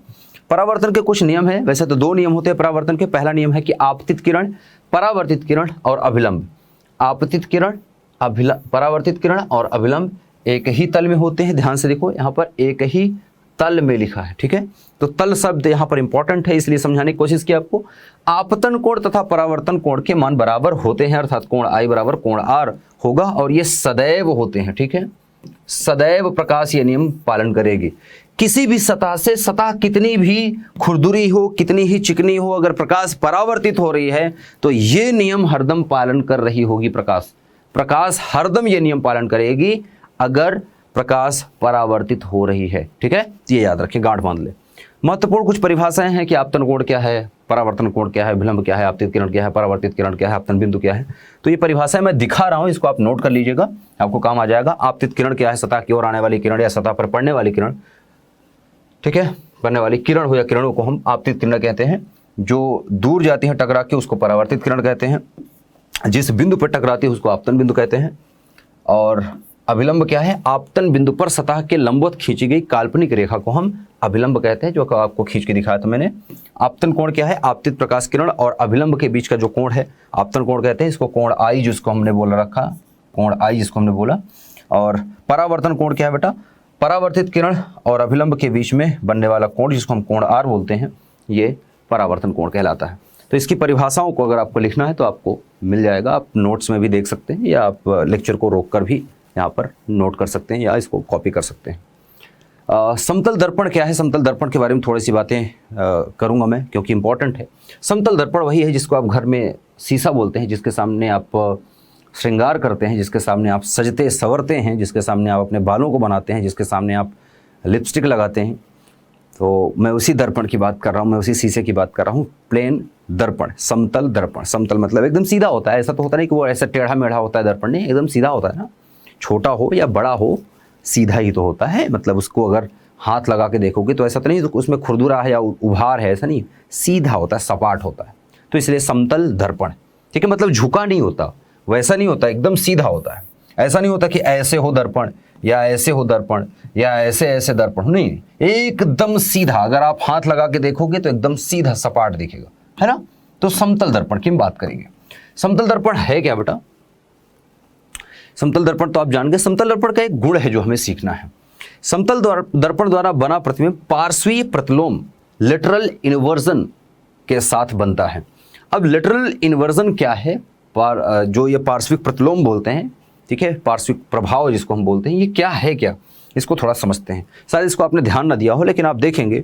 परावर्तन के कुछ नियम है, वैसे तो 2 नियम होते हैं परावर्तन के। पहला नियम है कि आपतित किरण, परावर्तित किरण और अभिलंब। आपतित किरण, परावर्तित किरण और अभिलंब एक ही तल में होते हैं। ध्यान से देखो, यहाँ पर एक ही तल में लिखा है, ठीक है। तो तल शब्द यहाँ पर इंपॉर्टेंट है, इसलिए समझाने की कोशिश की आपको। आपतन कोण तथा परावर्तन कोण के मान बराबर होते हैं, अर्थात कोण आई बराबर कोण आर होगा, और ये सदैव होते हैं, ठीक है। सदैव प्रकाश ये नियम पालन करेगी। किसी भी सतह से, सतह कितनी भी खुरदुरी हो, कितनी ही चिकनी हो, अगर प्रकाश परावर्तित हो रही है तो ये नियम हरदम पालन कर रही होगी। प्रकाश हरदम ये नियम पालन करेगी अगर प्रकाश परावर्तित हो रही है, ठीक है। ये याद रखें, गांठ बांध ले। महत्वपूर्ण कुछ परिभाषाएं हैं कि आपतन कोण क्या है, परावर्तन कोण क्या है, विलंब क्या है, आपतित किरण क्या है, परावर्तित किरण क्या है, आपतन बिंदु क्या है। तो ये परिभाषाएं मैं दिखा रहा हूं, इसको आप नोट कर लीजिएगा, आपको काम आ जाएगा। आपतित किरण क्या है, सतह की ओर आने वाली किरण या सतह पर पड़ने वाली किरण, ठीक है। पड़ने वाली किरण हो या किरणों को हम आपतित किरण कहते हैं। जो दूर जाती हैं टकरा के उसको परावर्तित किरण कहते हैं। जिस बिंदु पर टकराती है उसको आपतन बिंदु कहते हैं। और अभिलंब क्या है, आपतन बिंदु पर सतह के लंबवत खींची गई काल्पनिक रेखा को हम अभिलंब कहते हैं, जो आपको खींच के दिखाया था मैंने। आपतन कोण क्या है, आपतित प्रकाश किरण और अभिलंब के बीच का जो कोण है आपतन कोण कहते हैं। इसको कोण आई जिसको हमने बोला रखा, कोण आई जिसको हमने बोला। और परावर्तन कोण क्या है बेटा, परावर्तित किरण और अभिलंब के बीच में बनने वाला कोण जिसको हम कोण आर बोलते हैं, ये परावर्तन कोण कहलाता है। तो इसकी परिभाषाओं को अगर आपको लिखना है तो आपको मिल जाएगा, आप नोट्स में भी देख सकते हैं, या आप लेक्चर को रोक कर भी यहाँ पर नोट कर सकते हैं, या इसको कॉपी कर सकते हैं। समतल दर्पण क्या है, समतल दर्पण के बारे में थोड़ी सी बातें करूँगा मैं, क्योंकि इंपॉर्टेंट है। समतल दर्पण वही है जिसको आप घर में शीशा बोलते हैं, जिसके सामने आप श्रृंगार करते हैं, जिसके सामने आप सजते संवरते हैं, जिसके सामने आप अपने बालों को बनाते हैं, जिसके सामने आप लिपस्टिक लगाते हैं। तो मैं उसी दर्पण की बात कर रहा हूँ, मैं उसी शीशे की बात कर रहा हूँ। प्लेन दर्पण, समतल दर्पण। समतल मतलब एकदम सीधा होता है, ऐसा तो होता नहीं कि वो ऐसा टेढ़ा मेढ़ा होता है दर्पण, नहीं, एकदम सीधा होता है ना। छोटा हो या बड़ा हो, सीधा ही तो होता है। मतलब उसको अगर हाथ लगा के देखोगे तो ऐसा तो नहीं तो उसमें खुरदुरा है या उभार है, ऐसा नहीं, सीधा होता है, सपाट होता है। तो इसलिए समतल दर्पण, ठीक है। मतलब झुका नहीं होता, वैसा नहीं होता, एकदम सीधा होता है। ऐसा नहीं होता कि ऐसे हो दर्पण या ऐसे हो दर्पण या ऐसे ऐसे दर्पण, नहीं, एकदम सीधा। अगर आप हाथ लगा के देखोगे तो एकदम सीधा सपाट दिखेगा, है ना। तो समतल दर्पण की हम बात करेंगे। समतल दर्पण है क्या बेटा, समतल दर्पण तो आप जान गए। समतल दर्पण का एक गुण है जो हमें सीखना है। समतल दर्पण द्वारा बना प्रतिबिंब पार्श्वीय प्रतिलोम, लेटरल इन्वर्जन के साथ बनता है। अब लेटरल इन्वर्जन क्या है, जो ये पार्श्विक प्रतिलोम बोलते हैं, ठीक है, पार्श्विक प्रभाव जिसको हम बोलते हैं, ये क्या है, क्या, इसको थोड़ा समझते हैं। शायद इसको आपने ध्यान ना दिया हो, लेकिन आप देखेंगे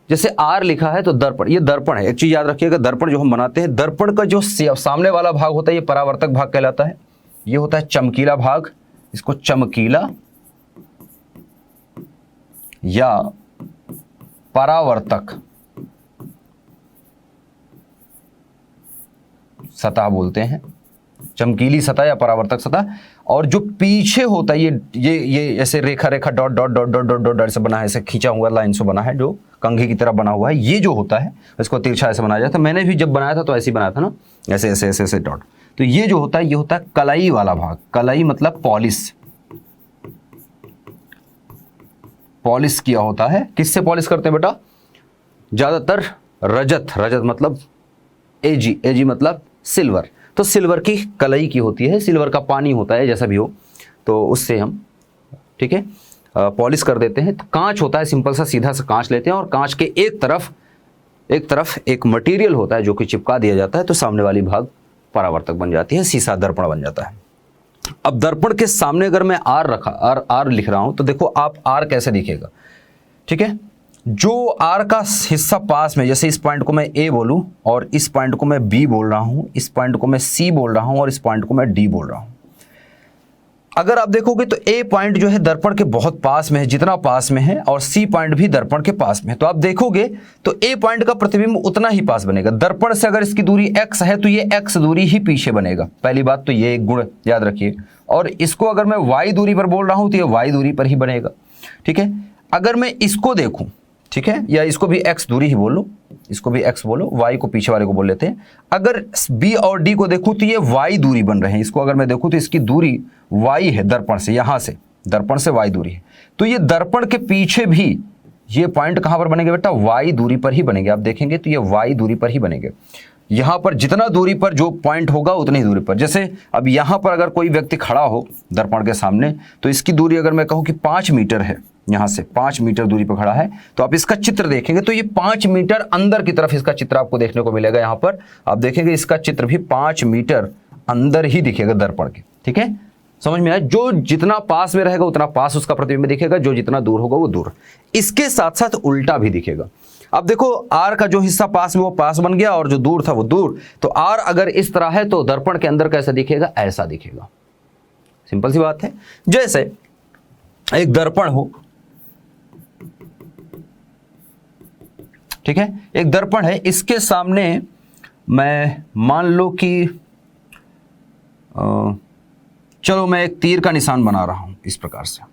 जैसे आर लिखा है तो दर्पण, ये दर्पण है। एक चीज याद रखिएगा, दर्पण जो हम बनाते हैं, दर्पण का जो सामने वाला भाग होता है ये परावर्तक भाग कहलाता है। ये होता है चमकीला भाग, इसको चमकीला या परावर्तक सतह बोलते हैं, चमकीली सतह या परावर्तक सतह। और जो पीछे होता है ये ऐसे रेखा रेखा dot dot dot dot dot dot से बना है, ऐसे खींचा हुआ लाइन से बना है, जो कंघी की तरह बना हुआ है। ये जो होता है इसको तिरछा ऐसे बनाया जाता है। मैंने भी जब बनाया था तो ऐसे ही बनाया था ना, ऐसे ऐसे ऐसे ऐसे डॉट। तो ये जो होता है ये होता है कलाई वाला भाग। कलाई मतलब पॉलिश, पॉलिश किया होता है। किससे पॉलिश करते हैं बेटा, ज्यादातर रजत, रजत मतलब एजी, एजी मतलब सिल्वर। तो सिल्वर की कलई की होती है, सिल्वर का पानी होता है, जैसा भी हो, तो उससे हम, ठीक है। पॉलिश कर देते हैं। तो कांच होता है, सिंपल सा सीधा सा कांच लेते हैं और कांच के एक तरफ एक मटेरियल होता है जो कि चिपका दिया जाता है, तो सामने वाली भाग परावर्तक बन जाती है, शीशा दर्पण बन जाता है। अब दर्पण के सामने अगर मैं आर लिख रहा हूं तो देखो आप आर कैसे दिखेगा, ठीक है। जो आर का हिस्सा पास में, जैसे इस पॉइंट को मैं ए बोलूं और इस पॉइंट को मैं बी बोल रहा हूं, इस पॉइंट को मैं सी बोल रहा हूं और इस पॉइंट को मैं डी बोल रहा हूं। अगर आप देखोगे तो ए पॉइंट जो है दर्पण के बहुत पास में है, जितना पास में है, और सी पॉइंट भी दर्पण के पास में है। तो आप देखोगे तो ए पॉइंट का प्रतिबिंब उतना ही पास बनेगा। दर्पण से अगर इसकी दूरी x है तो ये x दूरी ही पीछे बनेगा। पहली बात तो ये एक गुण याद रखिए। और इसको अगर मैं y दूरी पर बोल रहा हूं तो ये y दूरी पर ही बनेगा, ठीक है। अगर मैं इसको देखूं, ठीक है, या इसको भी x दूरी ही बोलो, इसको भी x बोलो, y को पीछे वाले को बोल लेते हैं। अगर b और d को देखूं तो ये y दूरी बन रहे हैं। इसको अगर मैं देखूं तो इसकी दूरी y है दर्पण से, यहां से दर्पण से y दूरी है। तो ये दर्पण के पीछे भी ये पॉइंट कहां पर बनेंगे बेटा, y दूरी पर ही बनेंगे। आप देखेंगे तो ये y दूरी पर ही बनेंगे। यहां पर जितना दूरी पर जो पॉइंट होगा उतनी दूरी पर, जैसे अब यहां पर अगर कोई व्यक्ति खड़ा हो दर्पण के सामने, तो इसकी दूरी अगर मैं कहूं कि 5 मीटर है, यहां से 5 मीटर दूरी पर खड़ा है, तो आप इसका चित्र देखेंगे तो ये 5 मीटर अंदर की तरफ इसका चित्र आपको देखने को मिलेगा। यहां पर आप देखेंगे इसका चित्र भी 5 मीटर अंदर ही दिखेगा दर्पण के, ठीक है। समझ में आया? जो जितना पास में रहेगा उतना पास उसका प्रतिबिंब दिखेगा, जो जितना दूर होगा वो दूर। इसके साथ साथ उल्टा भी दिखेगा। अब देखो आर का जो हिस्सा पास में वो पास बन गया और जो दूर था वो दूर। तो आर अगर इस तरह है तो दर्पण के अंदर कैसा दिखेगा, ऐसा दिखेगा। सिंपल सी बात है। जैसे एक दर्पण हो, ठीक है, एक दर्पण है, इसके सामने मैं मान लो कि चलो मैं एक तीर का निशान बना रहा हूं इस प्रकार से।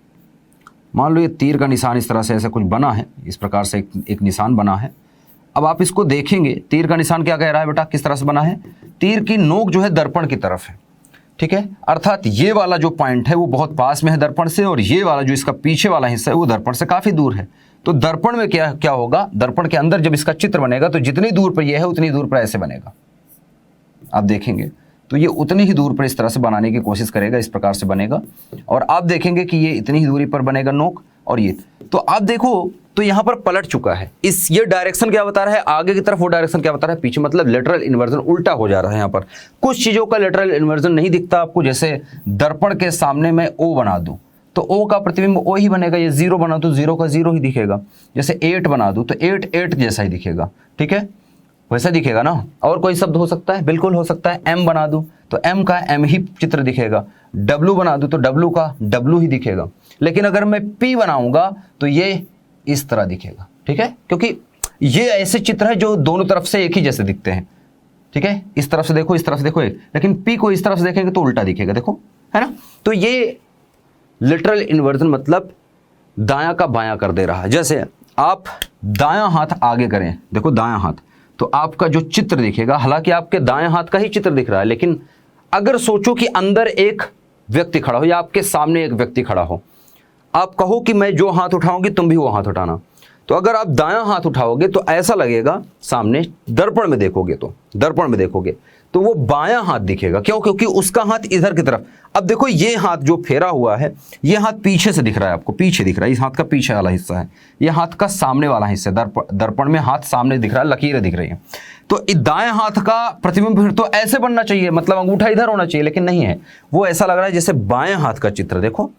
मान लो ये तीर का निशान इस तरह से ऐसा कुछ बना है, इस प्रकार से एक निशान बना है। अब आप इसको देखेंगे, तीर का निशान क्या कह रहा है बेटा, किस तरह से बना है, तीर की नोक जो है दर्पण की तरफ है, ठीक है। अर्थात ये वाला जो पॉइंट है वो बहुत पास में है दर्पण से, और ये वाला जो इसका पीछे वाला हिस्सा है वो दर्पण से काफी दूर है। तो दर्पण में क्या होगा, दर्पण के अंदर जब इसका चित्र बनेगा तो जितनी दूर पर यह है उतनी दूर पर ऐसे बनेगा। आप देखेंगे तो ये उतनी ही दूर पर इस तरह से बनाने की कोशिश करेगा, इस प्रकार से बनेगा। और आप देखेंगे कि ये इतनी ही दूरी पर बनेगा नोक, और ये तो आप देखो तो यहां पर पलट चुका है। ये डायरेक्शन क्या बता रहा है, आगे की तरफ, वो डायरेक्शन क्या बता रहा है, पीछे। मतलब लेटरल इन्वर्जन उल्टा हो जा रहा है। यहां पर कुछ चीजों का लेटरल इन्वर्जन नहीं दिखता आपको। जैसे दर्पण के सामने मैं O बना दूं तो O का प्रतिबिंब O ही बनेगा। ये 0 बना दूं, 0 का 0 ही दिखेगा। जैसे 8 बना दूं तो 8 जैसा ही दिखेगा, ठीक है, वैसा दिखेगा ना। और कोई शब्द हो सकता है, बिल्कुल हो सकता है। M बना दूं तो M का M ही चित्र दिखेगा। W बना दूं तो W का W ही दिखेगा। लेकिन अगर मैं P बनाऊंगा तो ये इस तरह दिखेगा, ठीक है, क्योंकि ये ऐसे चित्र है जो दोनों तरफ से एक ही जैसे दिखते हैं, ठीक है। इस तरफ से देखो, इस तरफ से देखो एक, लेकिन P को इस तरफ से देखेंगे तो उल्टा दिखेगा, देखो, है ना। तो ये लिटरल इन्वर्जन मतलब दायां का बायां कर दे रहा है। जैसे आप दायां हाथ आगे करें, देखो दायां हाथ, तो आपका जो चित्र दिखेगा, हालांकि आपके दाएं हाथ का ही चित्र दिख रहा है, लेकिन अगर सोचो कि अंदर एक व्यक्ति खड़ा हो या आपके सामने एक व्यक्ति खड़ा हो, आप कहो कि मैं जो हाथ उठाऊंगी तुम भी वो हाथ उठाना, तो अगर आप दायां हाथ उठाओगे तो ऐसा लगेगा, सामने दर्पण में देखोगे तो वो बायां हाथ दिखेगा। क्यों? क्योंकि उसका हाथ इधर की तरफ। अब देखो ये हाथ जो फेरा हुआ है, ये हाथ पीछे से दिख रहा है आपको, पीछे दिख रहा है, इस हाथ का पीछे वाला हिस्सा है, ये हाथ का सामने वाला हिस्सा है। दर्पण में हाथ सामने दिख रहा है, लकीरें दिख रही हैं। तो दाएं हाथ का प्रतिबिंब फिर तो ऐसे बनना चाहिए, मतलब अंगूठा इधर होना चाहिए, लेकिन नहीं है, वो ऐसा लग रहा है जैसे बाएं हाथ का चित्र। देखो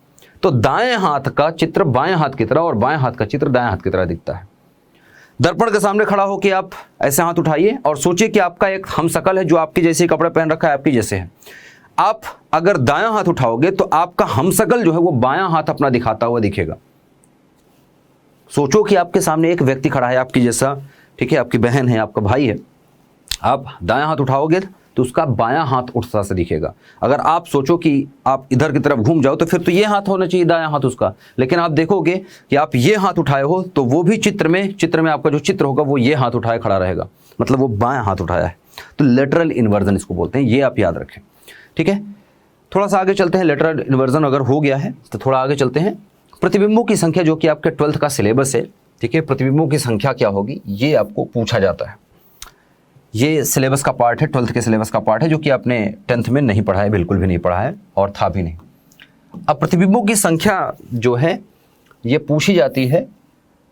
तो दाएं हाथ का चित्र बाएं हाथ की तरह और बाएं हाथ का चित्र दाएं हाथ की तरह दिखता है। दर्पण के सामने खड़ा होकर आप ऐसे हाथ उठाइए और सोचिए कि आपका एक हमशक्ल है जो आपकी जैसे कपड़े पहन रखा है, आपकी जैसे है। आप अगर दायां हाथ उठाओगे तो आपका हमशक्ल जो है वो बायां हाथ अपना दिखाता हुआ दिखेगा। सोचो कि आपके सामने एक व्यक्ति खड़ा है आपकी जैसा, ठीक है, आपकी बहन है, आपका भाई है। आप दायां हाथ उठाओगे तो उसका बायां हाथ उठता से दिखेगा। अगर आप सोचो कि आप इधर की तरफ घूम जाओ तो फिर तो ये हाथ होना चाहिए दायां हाथ उसका, लेकिन आप देखोगे कि आप ये हाथ उठाए हो तो वो भी चित्र में आपका जो चित्र होगा वो ये हाथ उठाए खड़ा रहेगा, मतलब वो बायां हाथ उठाया है। तो लेटरल इन्वर्जन इसको बोलते हैं, ये आप याद रखें, ठीक है। थोड़ा सा आगे चलते हैं। लेटरल इन्वर्जन अगर हो गया है तो थोड़ा आगे चलते हैं। प्रतिबिंबों की संख्या, जो कि आपके 12th का सिलेबस है, ठीक है, प्रतिबिंबों की संख्या क्या होगी ये आपको पूछा जाता है। ये सिलेबस का पार्ट है, 12th के सिलेबस का पार्ट है, जो कि आपने 10th में नहीं पढ़ा है, बिल्कुल भी नहीं पढ़ा है और था भी नहीं। अब प्रतिबिंबों की संख्या जो है ये पूछी जाती है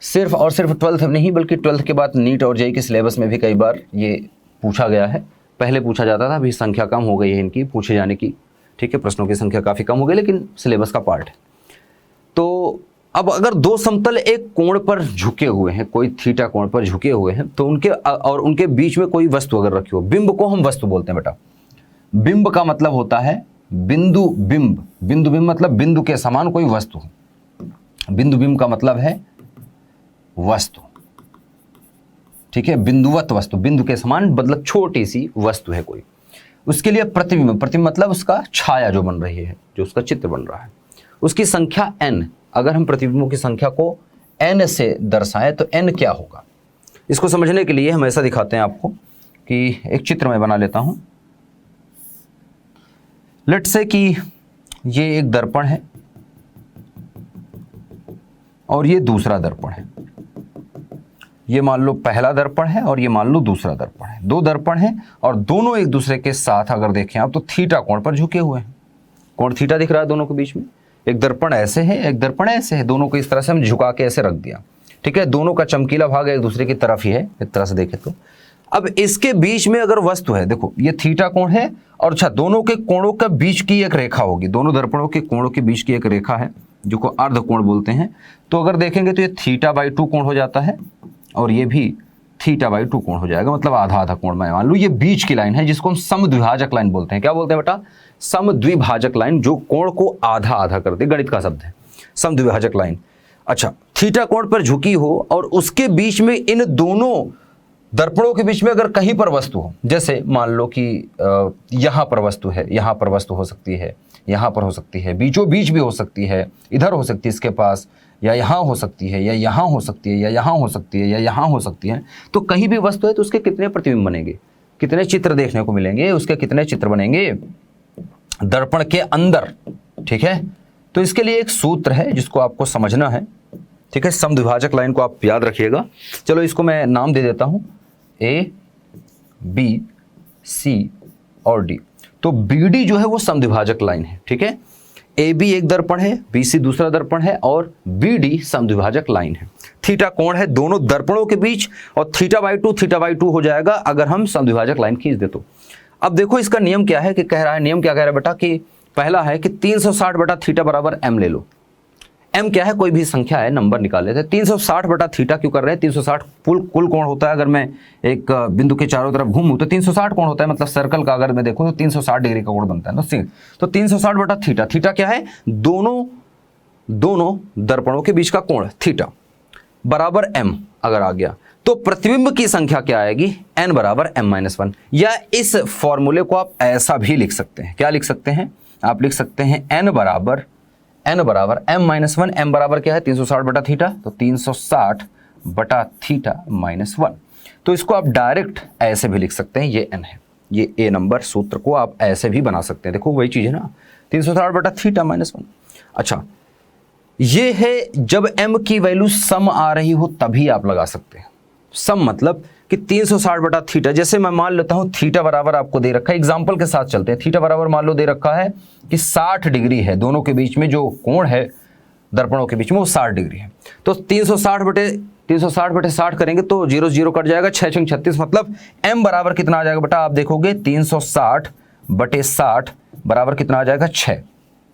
सिर्फ और सिर्फ 12th नहीं बल्कि 12th के बाद नीट और जेईई के सिलेबस में भी कई बार ये पूछा गया है। पहले पूछा जाता था, अभी संख्या कम हो गई है इनकी पूछे जाने की, ठीक है, प्रश्नों की संख्या काफ़ी कम हो गई, लेकिन सिलेबस का पार्ट है। तो अब अगर दो समतल एक कोण पर झुके हुए हैं, कोई थीटा कोण पर झुके हुए हैं, तो उनके बीच में कोई वस्तु अगर रखी हो, बिंब को हम वस्तु बोलते हैं बेटा। बिंब का मतलब होता है बिंदु बिंब, बिंदु बिंब मतलब बिंदु के समान कोई वस्तु। बिंदु बिंब का मतलब है वस्तु, ठीक है, बिंदुवत वस्तु, बिंदु के समान मतलब छोटी सी वस्तु है कोई। उसके लिए प्रतिबिंब, प्रतिबिंब मतलब उसका छाया जो बन रही है, जो उसका चित्र बन रहा है, उसकी संख्या n। अगर हम प्रतिबिंबों की संख्या को n से दर्शाएं तो n क्या होगा, इसको समझने के लिए हम ऐसा दिखाते हैं आपको कि एक चित्र मैं बना लेता हूं। लेट्स से कि ये एक दर्पण है और ये दूसरा दर्पण है। ये मान लो पहला दर्पण है और ये मान लो दूसरा दर्पण है। दो दर्पण हैं और दोनों एक दूसरे के साथ अगर देखें आप तो थीटा कोण पर झुके हुए हैं। कोण थीटा दिख रहा है दोनों के बीच में। एक दर्पण ऐसे है, एक दर्पण ऐसे है, दोनों को इस तरह से हम झुका के ऐसे रख दिया, ठीक है। दोनों का चमकीला भाग एक दूसरे की तरफ ही है, एक तरह से देखें तो। अब इसके बीच में अगर वस्तु है, देखो ये थीटा कोण है और अच्छा दोनों के कोणों के बीच की एक रेखा होगी, दोनों दर्पणों के कोणों के बीच की एक रेखा है जो को अर्ध कोण बोलते हैं। तो अगर देखेंगे तो ये θ/2 कोण हो जाता है और ये भी θ/2 कोण हो जाएगा, मतलब आधा आधा कोण। मैं मान लूँ ये बीच की लाइन है जिसको हम समद्विभाजक लाइन बोलते हैं। क्या बोलते हैं बेटा? समद्विभाजक लाइन, जो कोण को आधा आधा कर दे, गणित का शब्द है समद्विभाजक लाइन। अच्छा, थीटा कोण पर झुकी हो और उसके बीच में इन दोनों दर्पणों के बीच में अगर कहीं पर वस्तु हो, जैसे मान लो कि यहाँ पर वस्तु है, यहाँ पर वस्तु हो सकती है, यहाँ पर हो सकती है, बीचों बीच भी हो सकती है, इधर हो सकती है इसके पास, या यहाँ हो सकती है, या यहाँ हो सकती है, या यहाँ हो सकती है, या यहाँ हो सकती है। तो कहीं भी वस्तु है तो उसके कितने प्रतिबिंब बनेंगे, कितने चित्र देखने को मिलेंगे, उसके कितने चित्र बनेंगे दर्पण के अंदर, ठीक है। तो इसके लिए एक सूत्र है जिसको आपको समझना है, ठीक है। समद्विभाजक लाइन को आप याद रखिएगा। चलो इसको मैं नाम दे देता हूँ A, B, C और D। तो BD जो है वो समद्विभाजक लाइन है, ठीक है। AB एक दर्पण है, BC दूसरा दर्पण है और BD समद्विभाजक लाइन है। थीटा कोण है दोनों दर्पणों के बीच और θ/2 हो जाएगा अगर हम समद्विभाजक लाइन खींच दे तो। अब देखो इसका नियम क्या है कि कह रहा है, नियम क्या कह रहा है बेटा कि पहला है कि 360/θ बराबर m ले लो। m क्या है? कोई भी संख्या है, नंबर निकाल लेते हैं। 360/θ क्यों कर रहे हैं? 360 कुल कोण होता है। अगर मैं एक बिंदु के चारों तरफ घूमूं तो 360 कोण होता है, मतलब सर्कल का अगर मैं देखूं तो 360 डिग्री का कोण बनता है ना। तो 360/θ, थीटा क्या है? दोनों दर्पणों के बीच का कोण थीटा बराबर m अगर आ गया तो प्रतिबिंब की संख्या क्या आएगी? n बराबर m-1। या इस फॉर्मूले को आप ऐसा भी लिख सकते हैं। क्या लिख सकते हैं? आप लिख सकते हैं n बराबर m-1। m बराबर क्या है? 360/θ, तो 360/θ-1। तो इसको आप डायरेक्ट ऐसे भी लिख सकते हैं, ये n है, ये a नंबर सूत्र को आप ऐसे भी बना सकते हैं। देखो वही चीज है ना, 360/θ-1। अच्छा, ये है जब m की वैल्यू सम आ रही हो तभी आप लगा सकते हैं। सम मतलब कि 360/θ, जैसे मैं मान लेता हूं थीटा बराबर आपको दे रखा है, एग्जांपल के साथ चलते हैं। थीटा बराबर मान लो दे रखा है कि 60 डिग्री है, दोनों के बीच में जो कोण है दर्पणों के बीच में वो 60 डिग्री है। तो 360/60 करेंगे तो 0 0 कट जाएगा, 6 6 36, मतलब m बराबर कितना आ जाएगा बेटा? आप देखोगे 360/60 बराबर कितना आ जाएगा? 6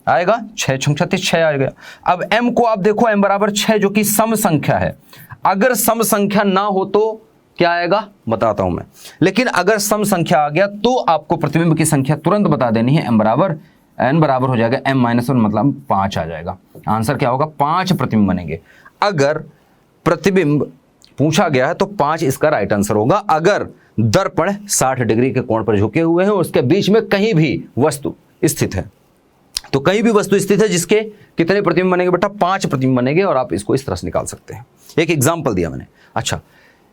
आएगा, 6 6 36 6 आएगा। अब m को आप देखो, m बराबर 6 जो कि सम संख्या है। अगर सम संख्या ना हो तो क्या आएगा बताता हूं मैं, लेकिन अगर सम संख्या आ गया तो आपको प्रतिबिंब की संख्या तुरंत बता देनी है। n बराबर हो जाएगा m-1, मतलब 5 आ जाएगा। आंसर क्या होगा? 5 प्रतिबिंब बनेंगे। अगर प्रतिबिंब पूछा गया है तो 5 इसका राइट आंसर होगा। अगर दर्पण 60 डिग्री के कोण पर झुके हुए हैं, उसके बीच में कहीं भी वस्तु स्थित है, तो कहीं भी वस्तु स्थित है जिसके कितने प्रतिबिंब बनेंगे बेटा? 5 प्रतिबिंब बनेंगे। और आप इसको इस तरह से निकाल सकते हैं। एक एग्जाम्पल दिया मैंने। अच्छा,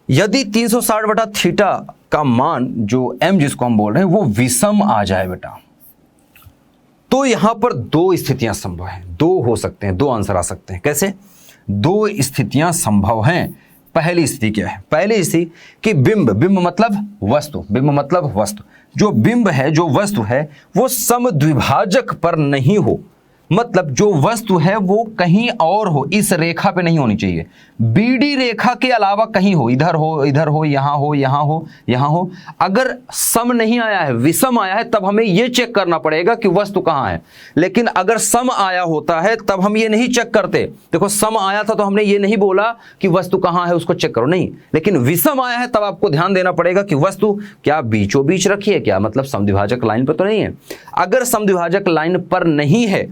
यदि 360/θ का मान जो m जिसको हम बोल रहे हैं वो विषम आ जाए बेटा, तो यहां पर दो स्थितियां संभव हैं, दो हो सकते हैं, दो आंसर आ सकते हैं। कैसे? दो स्थितियां संभव हैं। पहली स्थिति क्या है? पहली स्थिति कि बिंब मतलब वस्तु, जो बिंब है, जो वस्तु है वो समद्विभाजक पर नहीं हो, मतलब जो वस्तु है वो कहीं और हो, इस रेखा पे नहीं होनी चाहिए, बीडी रेखा के अलावा कहीं हो, इधर हो, इधर हो, यहां हो, यहां हो, यहां हो। अगर सम नहीं आया है, विषम आया है, तब हमें यह चेक करना पड़ेगा कि वस्तु कहां है। लेकिन अगर सम आया होता है तब हम ये नहीं चेक करते। देखो सम आया था तो हमने ये नहीं बोला कि वस्तु कहां है उसको चेक करो, नहीं। लेकिन विषम आया है तब आपको ध्यान देना पड़ेगा कि वस्तु क्या बीचों बीच रखी है क्या, मतलब समद्विभाजक लाइन पर तो नहीं है। अगर समद्विभाजक लाइन पर नहीं है,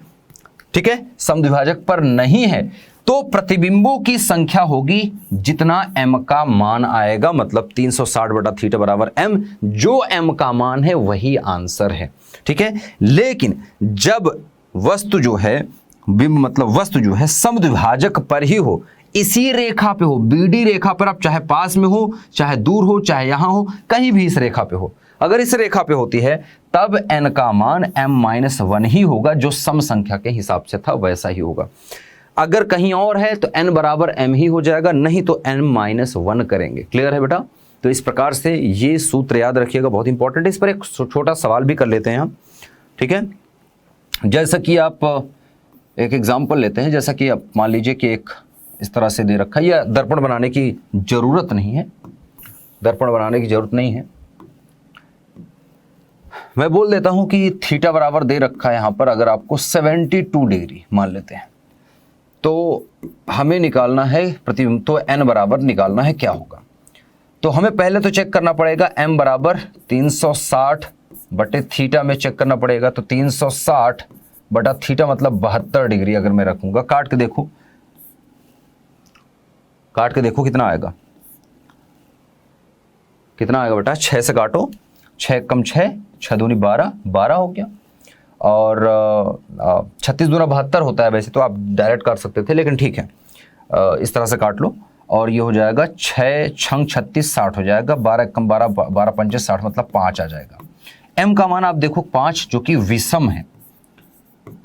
ठीक है, समद्विभाजक पर नहीं है, तो प्रतिबिंबों की संख्या होगी जितना m का मान आएगा, मतलब 360 बटा थीटा बराबर m, जो m का मान है वही आंसर है, ठीक है। लेकिन जब वस्तु जो है, बिंब मतलब वस्तु जो है समद्विभाजक पर ही हो, इसी रेखा पे हो, बीडी रेखा पर, आप चाहे पास में हो, चाहे दूर हो, चाहे यहां हो, कहीं भी इस रेखा पे हो, अगर इस रेखा पे होती है तब n का मान m-1 ही होगा, जो सम संख्या के हिसाब से था वैसा ही होगा। अगर कहीं और है तो n बराबर m ही हो जाएगा, नहीं तो n-1 करेंगे। क्लियर है बेटा? तो इस प्रकार से ये सूत्र याद रखिएगा, बहुत इंपॉर्टेंट है। इस पर एक छोटा सवाल भी कर लेते हैं हम, ठीक है। जैसा कि आप एक एग्जाम्पल लेते हैं, जैसा कि आप मान लीजिए कि एक इस तरह से दे रखा है, या दर्पण बनाने की जरूरत नहीं है, दर्पण बनाने की जरूरत नहीं है। मैं बोल देता हूं कि थीटा बराबर दे रखा है यहां पर, अगर आपको 72 डिग्री मान लेते हैं, तो हमें निकालना है प्रतिबिंब, तो n बराबर निकालना है क्या होगा। तो हमें पहले तो चेक करना पड़ेगा m बराबर 360 बटे थीटा में चेक करना पड़ेगा। तो 360 बटा थीटा मतलब 72 डिग्री अगर मैं रखूंगा, काट के देखो, काट के देखो कितना आएगा, कितना आएगा बेटा, 6 से काटो, 6 कम 6, 6 दूनी 12, 12 हो गया। और 36 दूना 72 होता है, वैसे तो आप डायरेक्ट काट सकते थे, लेकिन ठीक है, इस तरह से काट लो। और ये हो जाएगा 6 छंग 36, 60 हो जाएगा, 12 कम 12, 12 पंचे 60 मतलब 5 आ जाएगा। m का मान आप देखो 5, जो कि विषम है,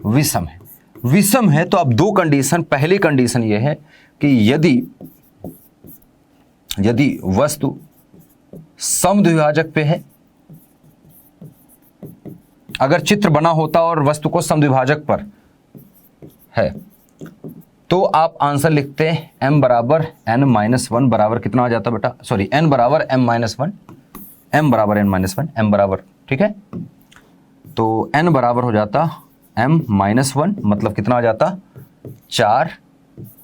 विषम है, विषम है। तो अब दो कंडीशन, पहली कंडीशन ये है कि यदि वस्तु समद्विभाजक पे है, अगर चित्र बना होता और वस्तु को समद्विभाजक पर है, तो आप आंसर लिखते हैं m बराबर n-1 बराबर कितना आ जाता बेटा, सॉरी n बराबर m-1, m बराबर n-1, m बराबर, ठीक है। तो n बराबर हो जाता m-1, मतलब कितना आ जाता, 4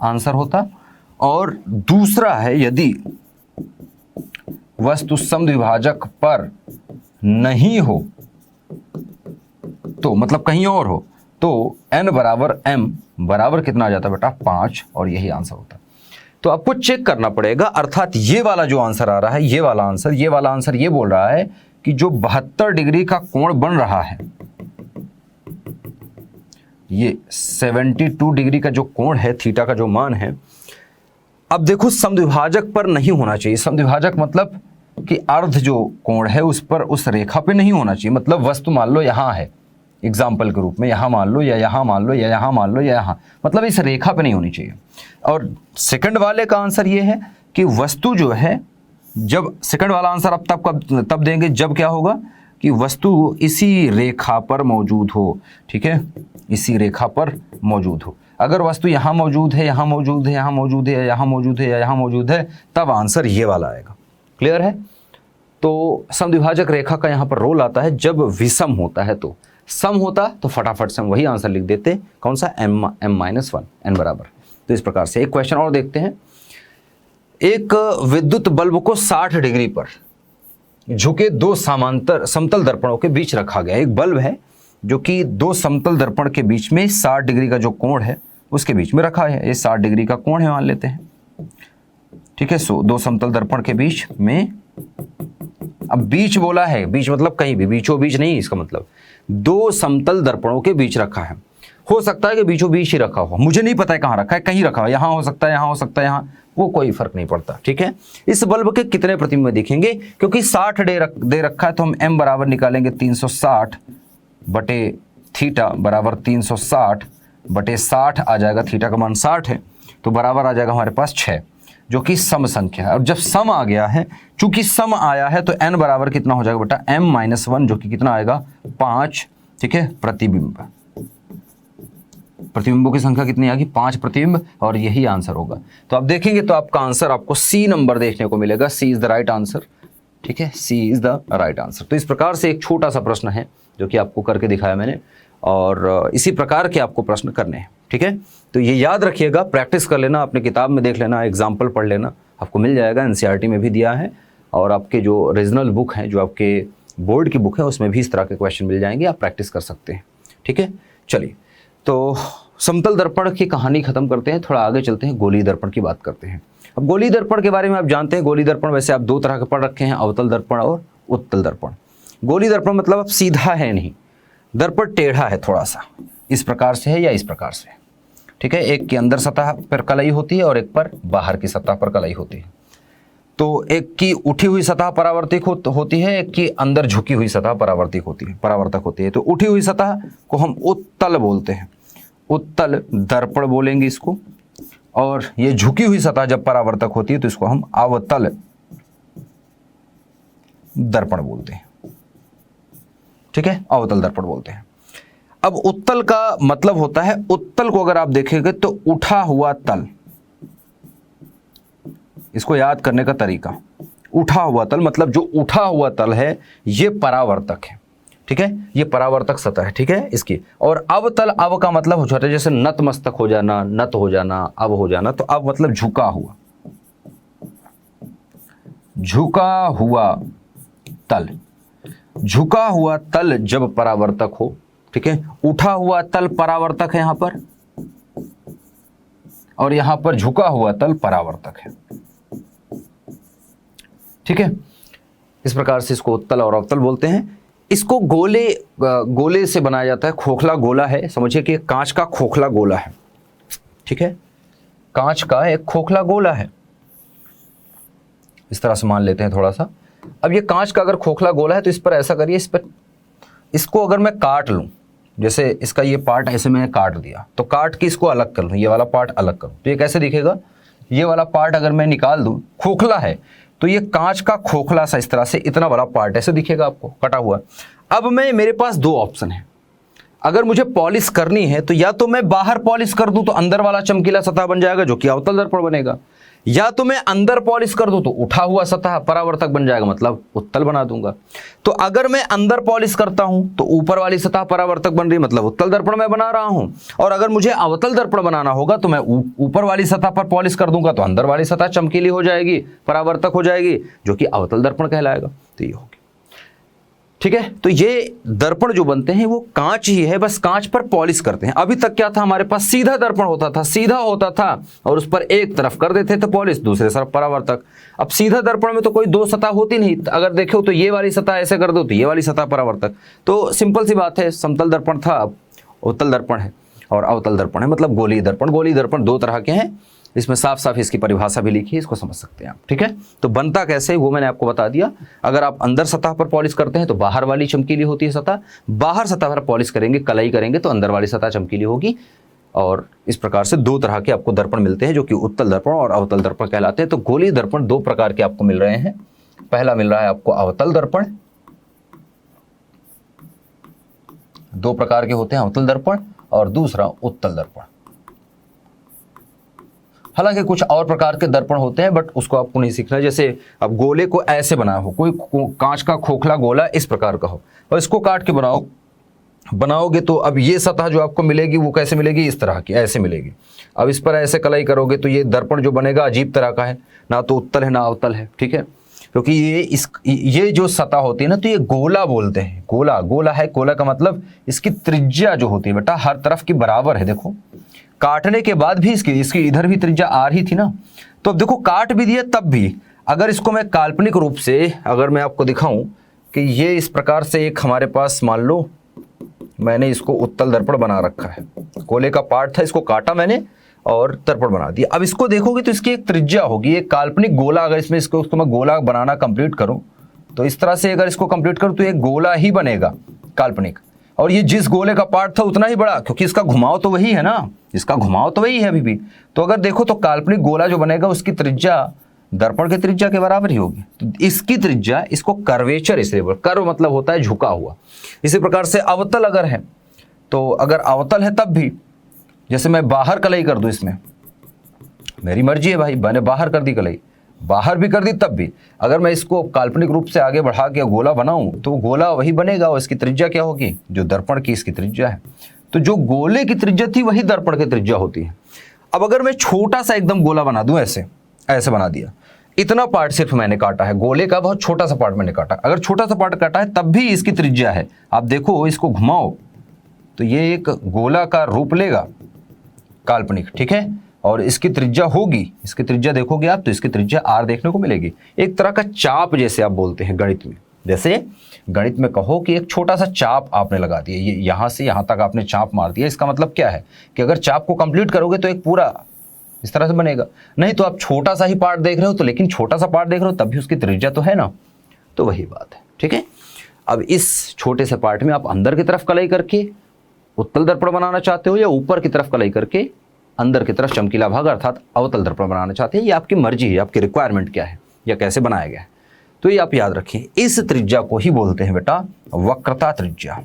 आंसर होता। और दूसरा है, यदि वस्तु समद्विभाजक पर नहीं हो, तो मतलब कहीं और हो, तो n बराबर m बराबर कितना आ जाता बेटा, 5, और यही आंसर होता। तो आपको चेक करना पड़ेगा, अर्थात ये वाला जो आंसर आ रहा है, ये वाला आंसर ये बोल रहा है कि जो 72 डिग्री का कोण बन रहा है, ये 72 डिग्री का जो कोण है, थीटा का जो मान है, अब देखो समद्विभाजक पर नहीं होना चाहिए। समद्विभाजक मतलब कि अर्ध जो कोण है उस पर, उस रेखा पे नहीं होना चाहिए। मतलब वस्तु मान लो यहां है, एग्जाम्पल के रूप में यहां मान लो, या यहां मान लो, या यहां मान लो, या यहां, मतलब इस रेखा पे नहीं होनी चाहिए। और सेकंड वाले का आंसर ये है कि वस्तु जो है, जब सेकंड वाला आंसर अब तब देंगे जब क्या होगा कि वस्तु इसी रेखा पर मौजूद हो, ठीक है, इसी रेखा पर मौजूद हो। अगर वस्तु यहाँ मौजूद है, यहाँ मौजूद है, यहाँ मौजूद है, यहाँ मौजूद है, या यहाँ मौजूद है, तब आंसर ये वाला आएगा। क्लियर है? तो समद्विभाजक रेखा का यहाँ पर रोल आता है जब विषम होता है। तो सम होता तो फटाफट से हम वही आंसर लिख देते, कौन सा, m-1, n बराबर। तो इस प्रकार से एक क्वेश्चन और देखते हैं। एक विद्युत बल्ब को 60 डिग्री पर झुके दो समांतर समतल दर्पणों के बीच रखा गया। एक बल्ब है जो कि दो समतल दर्पण के बीच में 60 डिग्री का जो कोण है उसके बीच में रखा है। ये 60 डिग्री का कोण है मान लेते हैं, ठीक है। सो दो समतल दर्पण के बीच में, अब बीच बोला है, बीच मतलब कहीं भी, बीचों बीच नहीं, इसका मतलब दो समतल दर्पणों के बीच रखा है। हो सकता है कि बीचों बीच ही रखा हो, मुझे नहीं पता है कहाँ रखा है, कहीं रखा हो, यहाँ हो सकता है, यहाँ हो सकता है, यहाँ, वो कोई फर्क नहीं पड़ता, ठीक है। इस बल्ब के कितने प्रतिबिंब दिखेंगे, क्योंकि 60 दे रखा है, तो हम m बराबर निकालेंगे 360 बटे थीटा बराबर 360 बटे 60 आ जाएगा, थीटा का मान 60 है, तो बराबर आ जाएगा हमारे पास 6, जो कि सम संख्या है। और जब सम आ गया है, चूंकि सम आया है, तो n बराबर कितना हो जाएगा बेटा, m-1, जो कि कितना आएगा, 5, ठीक है, प्रतिबिंब। प्रतिबिंबों की संख्या कितनी आ गई, 5 प्रतिबिंब, और यही आंसर होगा। तो आप देखेंगे तो आपका आंसर आपको सी नंबर देखने को मिलेगा। सी इज द राइट आंसर। ठीक है, सी इज द राइट आंसर। तो इस प्रकार से एक छोटा सा प्रश्न है जो कि आपको करके दिखाया मैंने, और इसी प्रकार के आपको प्रश्न करने हैं। ठीक है, तो ये याद रखिएगा, प्रैक्टिस कर लेना, अपने किताब में देख लेना, एग्जाम्पल पढ़ लेना, आपको मिल जाएगा। एनसीईआरटी में भी दिया है, और आपके जो रीजनल बुक हैं, जो आपके बोर्ड की बुक है, उसमें भी इस तरह के क्वेश्चन मिल जाएंगे, आप प्रैक्टिस कर सकते हैं। ठीक है, चलिए तो समतल दर्पण की कहानी खत्म करते हैं, थोड़ा आगे चलते हैं, गोलीय दर्पण की बात करते हैं। अब गोलीय दर्पण के बारे में आप जानते हैं, गोलीय दर्पण वैसे आप 2 तरह के पढ़ रखे हैं, अवतल दर्पण और उत्तल दर्पण। गोलीय दर्पण मतलब अब सीधा है नहीं, दर्पण टेढ़ा है, थोड़ा सा इस प्रकार से है या इस प्रकार से। ठीक है, एक की अंदर सतह पर कलाई होती है और एक पर बाहर की सतह पर कलाई होती है। तो एक की उठी हुई सतह परावर्तिक होती है, एक की अंदर झुकी हुई सतह परावर्तक होती है। तो उठी हुई सतह को हम उत्तल बोलते हैं, उत्तल दर्पण बोलेंगे इसको, और ये झुकी हुई सतह जब परावर्तक होती है तो इसको हम अवतल दर्पण बोलते हैं। ठीक है, अवतल दर्पण बोलते हैं। अब उत्तल का मतलब होता है, उत्तल को अगर आप देखेंगे तो उठा हुआ तल, इसको याद करने का तरीका, उठा हुआ तल मतलब जो उठा हुआ तल है ये परावर्तक है। ठीक है, ये परावर्तक सतह है। ठीक है, इसकी। और अवतल, अव का मतलब हो जाता है जैसे नतमस्तक हो जाना, नत हो जाना, अव हो जाना। तो अव मतलब झुका हुआ, झुका हुआ तल। झुका हुआ तल जब परावर्तक हो, ठीक है, उठा हुआ तल परावर्तक है यहां पर, और यहां पर झुका हुआ तल परावर्तक है। ठीक है, इस प्रकार से इसको उत्तल और अवतल बोलते हैं। इसको गोले से बनाया जाता है, खोखला गोला है, समझिए कि कांच का खोखला गोला है। ठीक है, कांच का एक खोखला गोला है, इस तरह से मान लेते हैं थोड़ा सा। अब ये कांच का अगर खोखला गोला है तो इस पर ऐसा करिए, इस पर, इसको अगर मैं काट लूं, जैसे इसका ये पार्ट ऐसे मैंने काट दिया, तो काट के इसको अलग कर लूं, ये वाला पार्ट अलग करूं, तो ये कैसे दिखेगा, ये वाला पार्ट अगर मैं निकाल दूं, खोखला है, तो ये कांच का खोखला सा इस तरह से इतना बड़ा पार्ट ऐसे दिखेगा आपको कटा हुआ। अब मेरे पास 2 ऑप्शन है, अगर मुझे पॉलिश करनी है तो या तो मैं बाहर पॉलिश कर दूं तो अंदर वाला चमकीला सतह बन जाएगा जो कि अवतल दर्पण बनेगा, या तो मैं अंदर पॉलिश कर दूं तो उठा हुआ सतह परावर्तक बन जाएगा, मतलब उत्तल बना दूंगा। तो अगर मैं अंदर पॉलिश करता हूं तो ऊपर वाली सतह परावर्तक बन रही, मतलब उत्तल दर्पण मैं बना रहा हूं। और अगर मुझे अवतल दर्पण बनाना होगा तो मैं ऊपर वाली सतह पर पॉलिश कर दूंगा तो अंदर वाली सतह चमकीली हो जाएगी, परावर्तक हो जाएगी, जो कि अवतल दर्पण कहलाएगा। तो ये होगी। ठीक है, तो ये दर्पण जो बनते हैं वो कांच ही है, बस कांच पर पॉलिश करते हैं। अभी तक क्या था, हमारे पास सीधा दर्पण होता था, सीधा होता था और उस पर एक तरफ कर देते थे पॉलिश, दूसरे तरफ परावर्तक। अब सीधा दर्पण में तो कोई 2 सतह होती नहीं, अगर देखो तो ये वाली सतह ऐसे कर दो तो ये वाली सतह परावर्तक। तो सिंपल सी बात है, समतल दर्पण था, अब उत्तल दर्पण है, और अवतल दर्पण है, मतलब गोलीय दर्पण। गोलीय दर्पण 2 तरह के हैं, इसमें साफ साफ इसकी परिभाषा भी लिखी है, इसको समझ सकते हैं आप। ठीक है, तो बनता कैसे वो मैंने आपको बता दिया। अगर आप अंदर सतह पर पॉलिश करते हैं तो बाहर वाली चमकीली होती है सतह, बाहर सतह पर पॉलिश करेंगे, कलाई करेंगे तो अंदर वाली सतह चमकीली होगी। और इस प्रकार से 2 तरह के आपको दर्पण मिलते हैं जो कि उत्तल दर्पण और अवतल दर्पण कहलाते हैं। तो गोलीय दर्पण 2 प्रकार के आपको मिल रहे हैं। पहला मिल रहा है आपको अवतल दर्पण, 2 प्रकार के होते हैं, अवतल दर्पण, और दूसरा उत्तल दर्पण। हालांकि कुछ और प्रकार के दर्पण होते हैं बट उसको आपको नहीं सीखना है। जैसे अब गोले को ऐसे बनाया हो, कोई कांच का खोखला गोला इस प्रकार का हो और इसको काट के बनाओगे तो अब ये सतह जो आपको मिलेगी वो कैसे मिलेगी, इस तरह की, ऐसे मिलेगी। अब इस पर ऐसे कलाई करोगे तो ये दर्पण जो बनेगा अजीब तरह का है, ना तो उत्तल है ना अवतल है। ठीक है, क्योंकि ये जो सतह होती है ना, तो ये गोला बोलते हैं। गोला है, गोला का मतलब इसकी त्रिज्या जो होती है बेटा हर तरफ की बराबर है। देखो काटने के बाद भी इसकी इधर भी त्रिज्या आ रही थी ना, तो अब देखो काट भी दिया तब भी, अगर इसको मैं काल्पनिक रूप से अगर मैं आपको दिखाऊं कि ये इस प्रकार से एक हमारे पास, मान लो मैंने इसको उत्तल दर्पण बना रखा है, गोले का पार्ट था, इसको काटा मैंने और दर्पण बना दिया। अब इसको देखोगे तो इसकी एक त्रिज्या होगी, एक काल्पनिक गोला। अगर इसमें इसको मैं गोला बनाना कंप्लीट करूं तो इस तरह से अगर इसको कंप्लीट करूं तो एक गोला ही बनेगा काल्पनिक, और ये जिस गोले का पार्ट था उतना ही बड़ा, क्योंकि इसका घुमाव तो वही है ना, इसका घुमाव तो वही है अभी भी। तो अगर देखो तो काल्पनिक गोला जो बनेगा उसकी त्रिज्या दर्पण की त्रिज्या के बराबर ही होगी। तो इसकी त्रिज्या, इसको कर्वेचर इसलिए बोल, कर्व मतलब होता है झुका हुआ। इसी प्रकार से अवतल अगर है तो अगर अवतल है तब भी जैसे मैं बाहर कलई कर दूं, इसमें मेरी मर्जी है भाई, मैंने बाहर कर दी कलई, बाहर भी कर दी, तब भी अगर मैं इसको काल्पनिक रूप से आगे बढ़ा के गोला बनाऊं तो गोला वही बनेगा, और इसकी त्रिज्या क्या होगी, जो दर्पण की इसकी त्रिज्या है। तो जो गोले की त्रिज्या थी वही दर्पण की त्रिज्या होती है। अब अगर मैं छोटा सा एकदम गोला बना दूं, ऐसे ऐसे बना दिया, इतना पार्ट सिर्फ मैंने काटा है, गोले का बहुत छोटा सा पार्ट मैंने काटा, अगर छोटा सा पार्ट काटा है तब भी इसकी त्रिज्या है। आप देखो, इसको घुमाओ तो ये एक गोला का रूप लेगा काल्पनिक, ठीक है, और इसकी त्रिज्या होगी, इसकी त्रिज्या देखोगे आप तो इसकी त्रिज्या r देखने को मिलेगी। एक तरह का चाप जैसे आप बोलते हैं गणित में, जैसे गणित में कहो कि एक छोटा सा चाप आपने लगा दिया, ये यहां से यहां तक आपने चाप मार दिया, इसका मतलब क्या है कि अगर चाप को कंप्लीट करोगे तो एक पूरा इस तरह से बनेगा। नहीं तो आप छोटा सा ही पार्ट देख रहे हो, तो लेकिन छोटा सा पार्ट देख रहे हो तब भी उसकी त्रिज्या तो है ना, तो वही बात है, ठीक है। अब इस छोटे से पार्ट में आप अंदर की तरफ कलई करके उत्तल दर्पण बनाना चाहते हो, या ऊपर की तरफ कलई करके अंदर की तरफ चमकीला भाग अर्थात अवतल दर्पण बनाना चाहते हैं, ये आपकी मर्जी है, आपकी रिक्वायरमेंट क्या है या कैसे बनाया गया है। तो ये आप याद रखिए, इस त्रिज्या को ही बोलते हैं बेटा वक्रता त्रिज्या।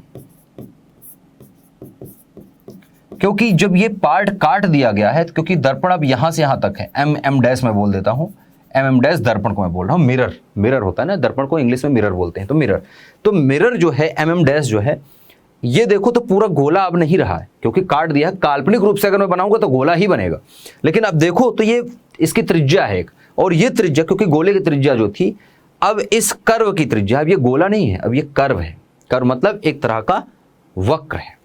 क्योंकि जब ये पार्ट काट दिया गया है, क्योंकि दर्पण अब यहां से यहां तक है, एम डैश मैं बोल देता हूं, एम डैश दर्पण को मैं बोल रहा हूं, मिरर होता है ना, दर्पण को इंग्लिश में मिरर बोलते हैं, तो मिरर जो है एम डैश जो है, ये देखो तो पूरा गोला अब नहीं रहा है, क्योंकि काट दिया है। काल्पनिक रूप से अगर मैं बनाऊंगा तो गोला ही बनेगा, लेकिन अब देखो तो ये इसकी त्रिज्या है एक, और ये त्रिज्या, क्योंकि गोले की त्रिज्या जो थी, अब इस कर्व की त्रिज्या, अब ये गोला नहीं है, अब ये कर्व है। कर्व मतलब एक तरह का वक्र है,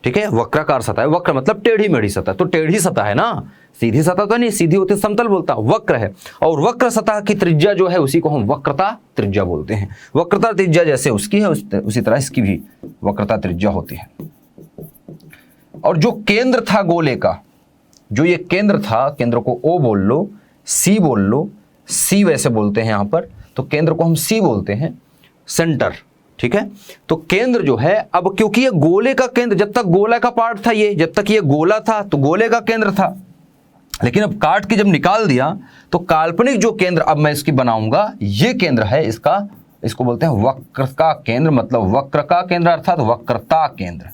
ठीक है, वक्राकार सतह है, वक्र मतलब टेढ़ी मेढ़ी सतह, तो टेढ़ी सतह है ना, सीधी सतह तो नहीं, सीधी होती समतल बोलता, वक्र है, और वक्र सतह की त्रिज्या जो है उसी को हम वक्रता त्रिज्या बोलते हैं। वक्रता त्रिज्या जैसे उसकी है उसी तरह इसकी भी वक्रता त्रिज्या होती है। और जो केंद्र था गोले का, जो ये केंद्र था, केंद्र को O बोल लो, C बोल लो, C वैसे बोलते हैं यहां पर, तो केंद्र को हम C बोलते हैं, सेंटर, ठीक है। तो केंद्र जो है, अब क्योंकि ये गोले का केंद्र, जब तक गोला का पार्ट था, ये जब तक ये गोला था तो गोले का केंद्र था, लेकिन अब काट के जब निकाल दिया तो काल्पनिक जो केंद्र अब मैं इसकी बनाऊंगा, ये केंद्र है इसका, इसको बोलते हैं वक्र का केंद्र, मतलब वक्र का केंद्र अर्थात वक्रता केंद्र।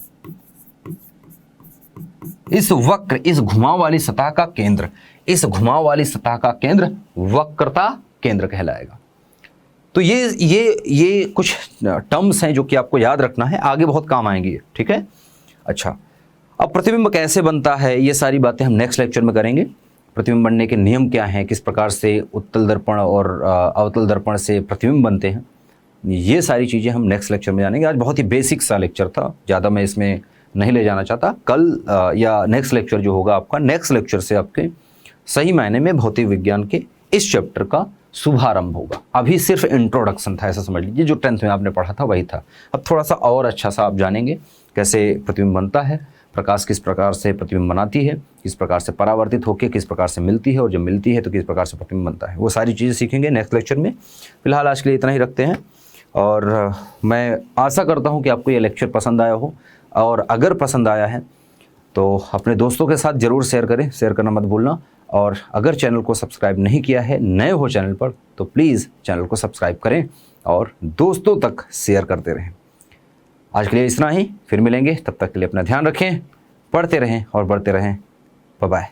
इस वक्र, इस घुमाव वाली सतह का केंद्र, इस घुमाव वाली सतह का केंद्र वक्रता केंद्र कहलाएगा। तो ये कुछ टर्म्स हैं जो कि आपको याद रखना है, आगे बहुत काम आएंगी, ठीक है। अच्छा, अब प्रतिबिंब कैसे बनता है, ये सारी बातें हम नेक्स्ट लेक्चर में करेंगे। प्रतिबिंब बनने के नियम क्या हैं, किस प्रकार से उत्तल दर्पण और अवतल दर्पण से प्रतिबिंब बनते हैं, ये सारी चीज़ें हम नेक्स्ट लेक्चर में जानेंगे। आज बहुत ही बेसिक सा लेक्चर था, ज़्यादा मैं इसमें नहीं ले जाना चाहता। कल या नेक्स्ट लेक्चर जो होगा आपका, नेक्स्ट लेक्चर से आपके सही मायने में भौतिक विज्ञान के इस चैप्टर का शुभारंभ होगा। अभी सिर्फ इंट्रोडक्शन था, ऐसा समझ लीजिए, जो 10th में आपने पढ़ा था वही था। अब थोड़ा सा और अच्छा सा आप जानेंगे कैसे प्रतिबिंब बनता है, प्रकाश किस प्रकार से प्रतिबिंब बनाती है, किस प्रकार से परावर्तित होकर किस प्रकार से मिलती है, और जब मिलती है तो किस प्रकार से प्रतिबिंब बनता है, वो सारी चीज़ें सीखेंगे नेक्स्ट लेक्चर में। फिलहाल आज के लिए इतना ही रखते हैं, और मैं आशा करता हूँ कि आपको ये लेक्चर पसंद आया हो, और अगर पसंद आया है तो अपने दोस्तों के साथ ज़रूर शेयर करें, शेयर करना मत भूलना। और अगर चैनल को सब्सक्राइब नहीं किया है, नए हो चैनल पर, तो प्लीज़ चैनल को सब्सक्राइब करें और दोस्तों तक शेयर करते रहें। आज के लिए इतना ही, फिर मिलेंगे, तब तक के लिए अपना ध्यान रखें, पढ़ते रहें और बढ़ते रहें। Bye bye.